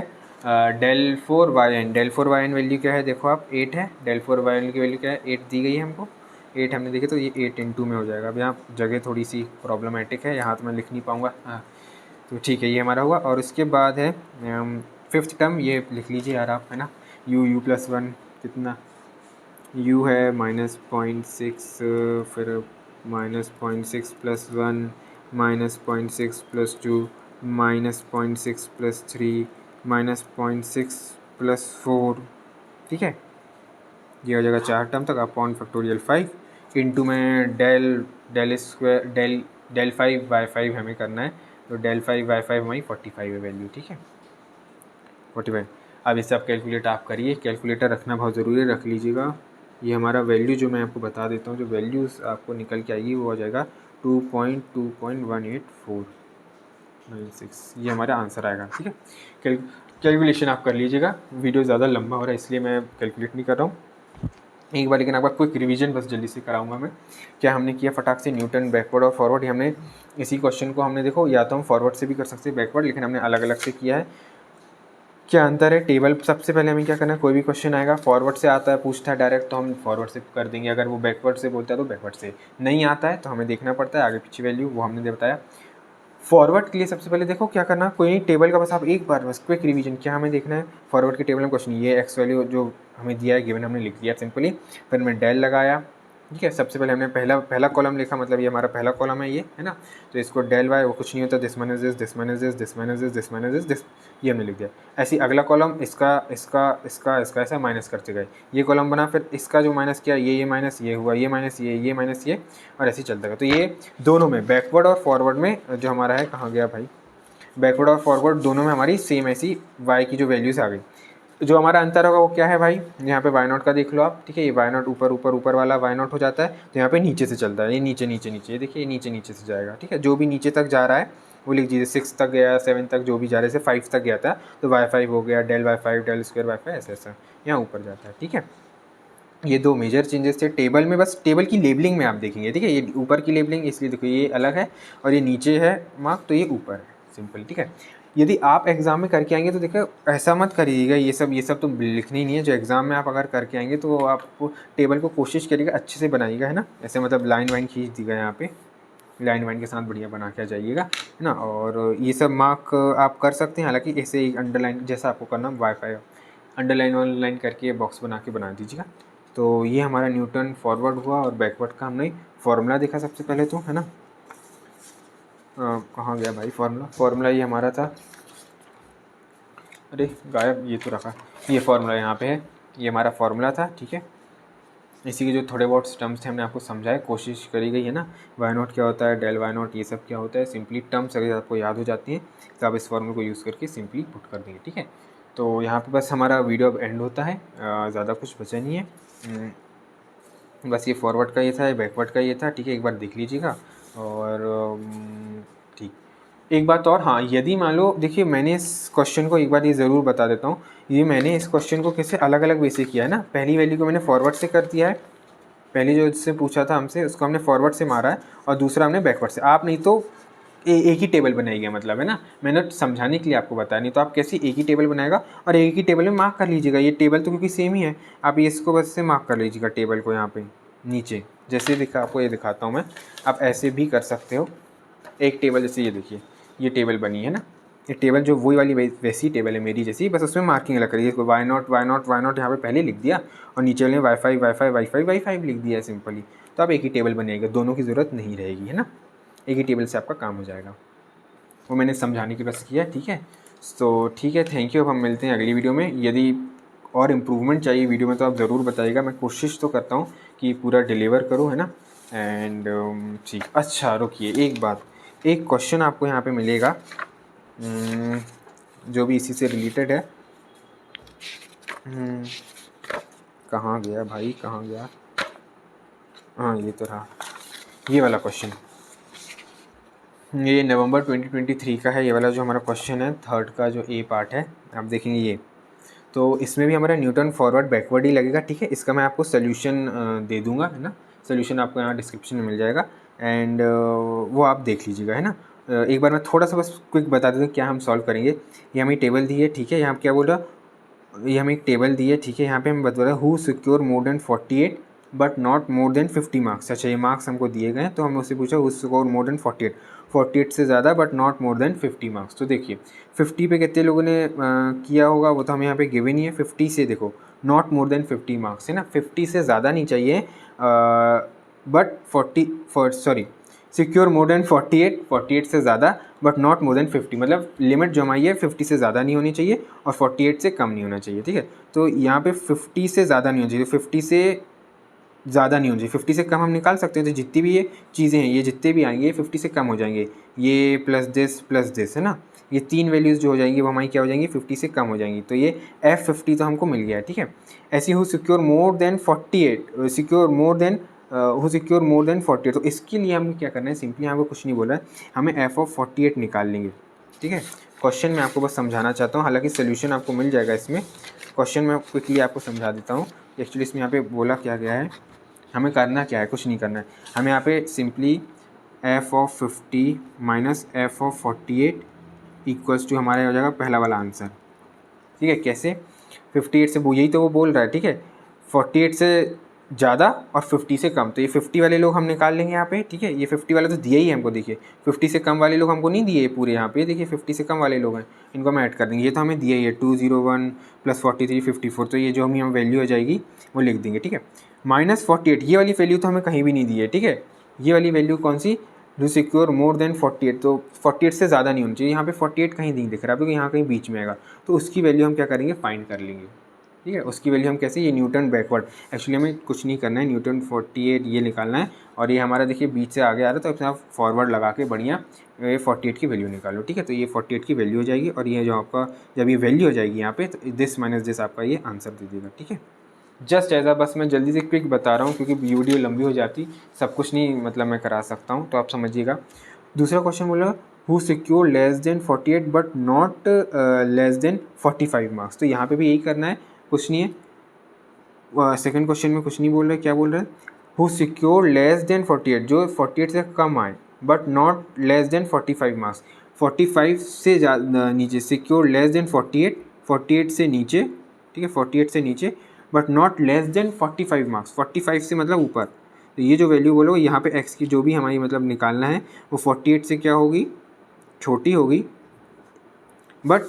डेल 4y(n) वैल्यू क्या है, देखो आप 8 है, डेल 4y(n) की वैल्यू क्या है, 8 दी गई है हमको, 8 हमने देखी, तो ये 8 इनटू में हो जाएगा। अब यहाँ जगह थोड़ी सी प्रॉब्लमेटिक है, यहाँ तो मैं लिख नहीं पाऊँगा, हाँ, तो ठीक है, ये हमारा हुआ। और उसके बाद है फिफ्थ टर्म ये लिख लीजिए यार आप, है ना, u प्लस 1 कितना, u है -0.6, फिर -0.6 प्लस 1 -0.6 प्लस 2 -0.6 प्लस 3 -0.6 प्लस 4, ठीक है। ये हो जाएगा 4 टर्म तक अपॉन फैक्टोरियल 5 इंटू में डेल स्क्वायर डेल 5 बाई 5 हमें करना है, तो डेल 5 बाई 5 हमारी 45 है वैल्यू, ठीक है 45। अब इससे आप कैलकुलेटर आप करिए, कैलकुलेटर रखना बहुत ज़रूरी है, रख लीजिएगा। ये हमारा वैल्यू जो मैं आपको बता देता हूँ, जो वैल्यूज़ आपको निकल के आएगी वो हो जाएगा 2.18496, ये हमारा आंसर आएगा, ठीक है। कैलकुलेशन आप कर लीजिएगा, वीडियो ज़्यादा लंबा हो रहा है इसलिए मैं कैलकुलेट नहीं कर रहा हूँ एक बार, लेकिन आपका क्विक रिवीजन बस जल्दी से कराऊंगा मैं। क्या हमने किया फटाक से, न्यूटन बैकवर्ड और फॉरवर्ड, हमने इसी क्वेश्चन को हमने देखो या तो हम फॉरवर्ड से भी कर सकते हैं बैकवर्ड, लेकिन हमने अलग अलग से किया है। क्या अंतर है, टेबल सबसे पहले हमें क्या करना है, कोई भी क्वेश्चन आएगा फॉरवर्ड से आता है पूछता है डायरेक्ट तो हम फॉरवर्ड से कर देंगे, अगर वो बैकवर्ड से बोलता है तो बैकवर्ड से, नहीं आता है तो हमें देखना पड़ता है आगे पीछे वैल्यू, वो हमने बताया। फॉरवर्ड के लिए सबसे पहले देखो क्या करना, कोई टेबल का बस आप एक बार बस क्विक रिवीजन, क्या हमें देखना है फॉरवर्ड के टेबल में क्वेश्चन, ये एक्स वैल्यू जो हमें दिया है गिवन हमने लिख दिया सिंपली, फिर मैं डेल लगाया, ठीक है। सबसे पहले हमने पहला कॉलम लिखा, मतलब ये हमारा पहला कॉलम है ये, है ना, तो इसको डेल वाई वो कुछ नहीं होता, this minus this, this minus this, this minus this, this minus this, ये हमने लिख दिया। ऐसे अगला कॉलम इसका इसका इसका इसका ऐसा माइनस करते गए, ये कॉलम बना, फिर इसका जो माइनस किया ये माइनस, ये हुआ, ये माइनस ये माइनस ये, और ऐसे ही चलता गया। तो ये दोनों में बैकवर्ड और फॉरवर्ड में जो हमारा है, कहाँ गया भाई, बैकवर्ड और फॉरवर्ड दोनों में हमारी सेम ऐसी वाई की जो वैल्यूज़ आ गई। जो हमारा अंतर होगा वो क्या है भाई, यहाँ पे वाई नॉट का देख लो आप, ठीक है, ये वाई नॉट ऊपर ऊपर ऊपर वाला वाई नॉट हो जाता है, तो यहाँ पे नीचे से चलता है, ये नीचे नीचे नीचे, ये देखिए ये नीचे नीचे से जाएगा, ठीक है। जो भी नीचे तक जा रहा है वो लिख दीजिए, 6 तक गया, 7 तक, जो भी जा रहे से 5 तक गया था तो y5 हो गया, del y5 del square y5 ऐसा ऐसा यहाँ ऊपर जाता है, ठीक है। ये दो मेजर चेंजेस थे टेबल में, बस टेबल की लेबलिंग में आप देखेंगे, ठीक है, ये ऊपर की लेबलिंग इसलिए देखो ये अलग है और ये नीचे है मार्क तो ये ऊपर है, सिंपल, ठीक है। यदि आप एग्ज़ाम में करके आएंगे तो देखो ऐसा मत करिएगा, ये सब तो लिखनी नहीं है, जो एग्ज़ाम में आप अगर करके आएंगे तो आपको टेबल को कोशिश करिएगा अच्छे से बनाइएगा, है ना, ऐसे मतलब लाइन वाइन खींच दी गया यहाँ पे, लाइन वाइन के साथ बढ़िया बना के आ जाइएगा, है ना। और ये सब मार्क आप कर सकते हैं, हालांकि ऐसे ही अंडरलाइन जैसा आपको करना वाई-फाई अंडरलाइन ऑनलाइन करके बॉक्स बना के बना दीजिएगा। तो ये हमारा न्यूटन फॉरवर्ड हुआ और बैकवर्ड का हमने फॉर्मूला देखा सबसे पहले तो, है ना। कहाँ गया भाई फार्मूला ये हमारा था, अरे गायब, ये तो रखा, ये फार्मूला यहाँ पे है, ये हमारा फार्मूला था, ठीक है। इसी के जो थोड़े बहुत टर्म्स थे हमने आपको समझाया, कोशिश करी गई है ना, वाई नॉट क्या होता है, डेल वाई नॉट ये सब क्या होता है, सिंपली टर्म्स अगर आपको याद हो जाती हैं तो आप इस फॉर्मूले को यूज़ करके सिंपली पुट कर देंगे, ठीक है। तो यहाँ पे बस हमारा वीडियो अब एंड होता है, ज़्यादा कुछ बचा नहीं है, बस ये फॉरवर्ड का ये था, बैकवर्ड का ये था, ठीक है, एक बार देख लीजिएगा। और ठीक, एक बात और, हाँ, यदि मान लो देखिए मैंने इस क्वेश्चन को एक बार ये ज़रूर बता देता हूँ, ये मैंने इस क्वेश्चन को कैसे अलग अलग वे से किया है ना, पहली वैल्यू को मैंने फॉरवर्ड से कर दिया है, पहले जो इससे पूछा था हमसे उसको हमने फॉरवर्ड से मारा है, और दूसरा हमने बैकवर्ड से। आप नहीं तो एक ही टेबल बनाइएगा, मतलब, है ना, मैंने समझाने के लिए आपको बताया, नहीं तो आप कैसे एक ही टेबल बनाएगा और एक ही टेबल में मार्क कर लीजिएगा, ये टेबल तो क्योंकि सेम ही है, आप इसको बस से मार्क कर लीजिएगा टेबल को यहाँ पे नीचे, जैसे दिखा आपको ये दिखाता हूँ मैं, आप ऐसे भी कर सकते हो। एक टेबल जैसे ये देखिए, ये टेबल बनी है ना, ये टेबल जो वही वाली वैसी टेबल है मेरी जैसी, बस उसमें मार्किंग अलग करिए, y not y not y not यहाँ पे पहले लिख दिया और नीचे वाले वाई फाई लिख दिया सिंपली, तो आप एक ही टेबल बनाइएगा, दोनों की ज़रूरत नहीं रहेगी, है ना, एक ही टेबल से आपका काम हो जाएगा। वो मैंने समझाने की बस किया, ठीक है। तो ठीक है, थैंक यू। अब हम मिलते हैं अगली वीडियो में। यदि और इम्प्रूवमेंट चाहिए वीडियो में तो आप ज़रूर बताइएगा, मैं कोशिश तो करता हूँ कि पूरा डिलीवर करूँ, है ना। एंड ठीक, अच्छा रुकिए एक बात, एक क्वेश्चन आपको यहाँ पे मिलेगा जो भी इसी से रिलेटेड है, कहाँ गया भाई, कहाँ गया, हाँ ये तो रहा, ये वाला क्वेश्चन, ये नवंबर 2023 का है, ये वाला जो हमारा क्वेश्चन है, थर्ड का जो ए पार्ट है, आप देखेंगे ये, तो इसमें भी हमारा न्यूटन फॉरवर्ड बैकवर्ड ही लगेगा, ठीक है। इसका मैं आपको सोल्यूशन दे दूंगा, है ना, सोल्यूशन आपको यहाँ डिस्क्रिप्शन में मिल जाएगा, एंड वो आप देख लीजिएगा, है ना। एक बार मैं थोड़ा सा बस क्विक बता देता हूँ क्या हम सॉल्व करेंगे। ये हमें टेबल दी है, ठीक है, यहाँ क्या बोल रहा, ये हमें एक टेबल दी है, ठीक है, यहाँ पे हम बता रहे हैं who secure more than 48 but not more than 50 marks. अच्छा, ये मार्क्स हमको दिए गए हैं तो हमें उससे पूछा हु स्कोर मोर देन 48 से ज़्यादा but not more than 50 marks. तो देखिए 50 पे कितने लोगों ने किया होगा वो तो हमें यहाँ पे गिवन ही है। 50 से देखो नॉट मोर देन 50 मार्क्स है ना, 50 से ज़्यादा नहीं चाहिए, बट 40 सिक्योर मोर देन 48 से ज़्यादा बट नॉट मोर देन 50, मतलब लिमिट जो हमारी है 50 से ज़्यादा नहीं होनी चाहिए और 48 से कम नहीं होना चाहिए। ठीक है, तो यहाँ पे 50 से ज़्यादा नहीं होना चाहिए, 50 से ज़्यादा नहीं होना चाहिए, 50 से कम हम निकाल सकते हैं। तो जितनी भी ये चीज़ें हैं, ये जितने भी आएंगे 50 से कम हो जाएंगे, ये प्लस दिस है ना, ये तीन वैल्यूज़ जो हो जाएंगी वो हमारी क्या हो जाएंगी, 50 से कम हो जाएंगी। तो ये F50 तो हमको मिल गया है। ठीक है, ऐसी who secure more than 48 secure more than who secure more than 48, तो इसके लिए हमें क्या करना है, सिंपली यहाँ पे कुछ नहीं बोला है, हमें F48 निकाल लेंगे। ठीक है, क्वेश्चन मैं आपको बस समझाना चाहता हूँ, हालांकि सोल्यूशन आपको मिल जाएगा इसमें। क्वेश्चन मैं क्विकली आपको समझा देता हूँ। एक्चुअली इसमें यहाँ पे बोला क्या गया है, हमें करना क्या है, कुछ नहीं करना है। हमें यहाँ पे simply F50 minus F48 equals to हमारा हो जाएगा पहला वाला आंसर। ठीक है, कैसे, 58 से वो यही तो वो बोल रहा है। ठीक है, 48 से ज़्यादा और 50 से कम, तो ये 50 वाले लोग हम निकाल लेंगे यहाँ पे। ठीक है, ये 50 वाले तो दिए ही है हमको, देखिए 50 से कम वाले लोग हमको नहीं दिए पूरे यहाँ पे, देखिए 50 से कम वाले लोग हैं, इनको हम ऐड कर देंगे। ये तो हमें दिए ही है 201 प्लस 43 54, तो ये जो हम यहाँ वैल्यू हो जाएगी वो लिख देंगे। ठीक है, माइनस 48, ये वाली वैल्यू तो हमें कहीं भी नहीं दी है। ठीक है, ये वाली वैल्यू कौन सी, डू सिक्योर मोर देन 48, तो 48 से ज़्यादा नहीं होनी चाहिए। यहाँ पे 48 कहीं नहीं दिख रहा है, क्योंकि यहाँ कहीं बीच में आएगा, तो उसकी वैल्यू हम क्या करेंगे, फाइंड कर लेंगे। ठीक है, उसकी वैल्यू हम कैसे, ये न्यूटन बैकवर्ड, एक्चुअली हमें कुछ नहीं करना है, न्यूटन 48 ये निकालना है, और ये हमारा देखिए बीच से आगे आ रहा है, तो अपने आप फॉरवर्ड लगा के बढ़िया ये 48 की वैल्यू निकालो। ठीक है, तो ये 48 की वैल्यू हो जाएगी, और ये जो आपका जब ये वैल्यू हो जाएगी यहाँ पे, तो दिस माइनस दिस आपका ये आंसर दे देगा। ठीक है, जस्ट एज बस मैं जल्दी से क्विक बता रहा हूँ, क्योंकि वीडियो लंबी हो जाती, सब कुछ नहीं मतलब मैं करा सकता हूँ, तो आप समझिएगा। दूसरा क्वेश्चन बोला who secure less than 48 but not less than 45 marks, तो यहाँ पे भी यही करना है, कुछ नहीं है। सेकंड क्वेश्चन में कुछ नहीं बोल रहे, क्या बोल रहे हैं, हु सिक्योर लेस देन 48, जो 48 से कम आए but not less than 45 marks, 45 से नीचे, सिक्योर लेस देन 48 से नीचे। ठीक है, 48 से नीचे but not less than 45 marks, 45 से मतलब ऊपर। तो ये जो वैल्यू बोलो यहाँ पे x की जो भी हमारी मतलब निकालना है वो 48 से क्या होगी, छोटी होगी, बट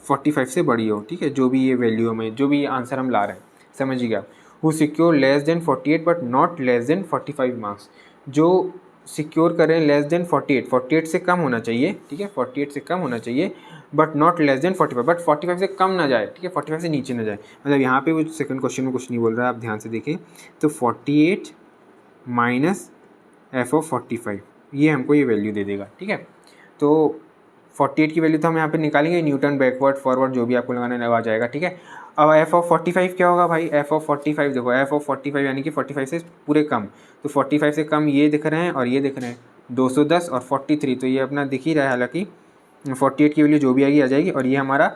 45 से बड़ी हो। ठीक है, जो भी ये वैल्यू हमें, जो भी आंसर हम ला रहे हैं, समझिएगा। Who secure less than 48 but not less than 45 marks, जो सिक्योर करें लेस देन 48 से कम होना चाहिए। ठीक है, 48 से कम होना चाहिए but not less than 45, but 45 से कम ना जाए। ठीक है, 45 से नीचे ना जाए, मतलब यहाँ पे वो सेकंड क्वेश्चन में कुछ नहीं बोल रहा है, आप ध्यान से देखें। तो 48 माइनस F45 ये हमको ये वैल्यू दे देगा। ठीक है, तो 48 की वैल्यू तो हम यहाँ पे निकालेंगे, न्यूटन बैकवर्ड फॉरवर्ड जो भी आपको लगाना है आ जाएगा। ठीक है, अब F45 क्या होगा भाई, F45 देखो, F45 यानी कि 45 से पूरे कम, तो 45 से कम ये दिख रहे हैं और ये दिख रहे हैं, 210 और 43, तो ये अपना दिख ही रहा है। हालांकि 48 की वैल्यू जो भी आएगी आ जाएगी, और ये हमारा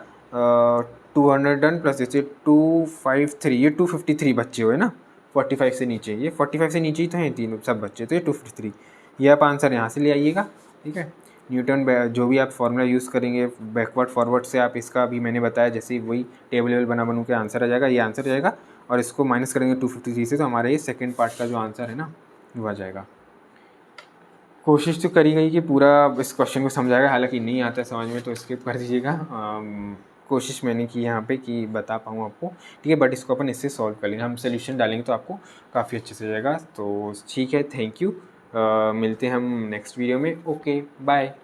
200 प्लस जैसे 253, ये 253 बच्चे हुए ना 45 से नीचे, ये 45 से नीचे ही तो हैं तीनों सब बच्चे, तो ये 253, ये आप आंसर यहाँ से ले आइएगा। ठीक है, न्यूटन जो भी आप फॉर्मूला यूज़ करेंगे बैकवर्ड फॉरवर्ड से, आप इसका भी मैंने बताया जैसे वही टेबल बनू के आंसर आ जाएगा, ये आंसर आ जाएगा, और इसको माइनस करेंगे 253 से, तो हमारा ये सेकंड पार्ट का जो आंसर है ना वो आ जाएगा। कोशिश तो करी गई कि पूरा इस क्वेश्चन को समझाएगा, हालांकि नहीं आता है समझ में तो स्किप कर दीजिएगा। कोशिश मैंने की यहाँ पे कि बता पाऊँ आपको। ठीक है, बट इसको अपन इससे सॉल्व कर लेंगे, हम सोल्यूशन डालेंगे तो आपको काफ़ी अच्छे से जाएगा। तो ठीक है, थैंक यू, मिलते हैं हम नेक्स्ट वीडियो में। Okay bye.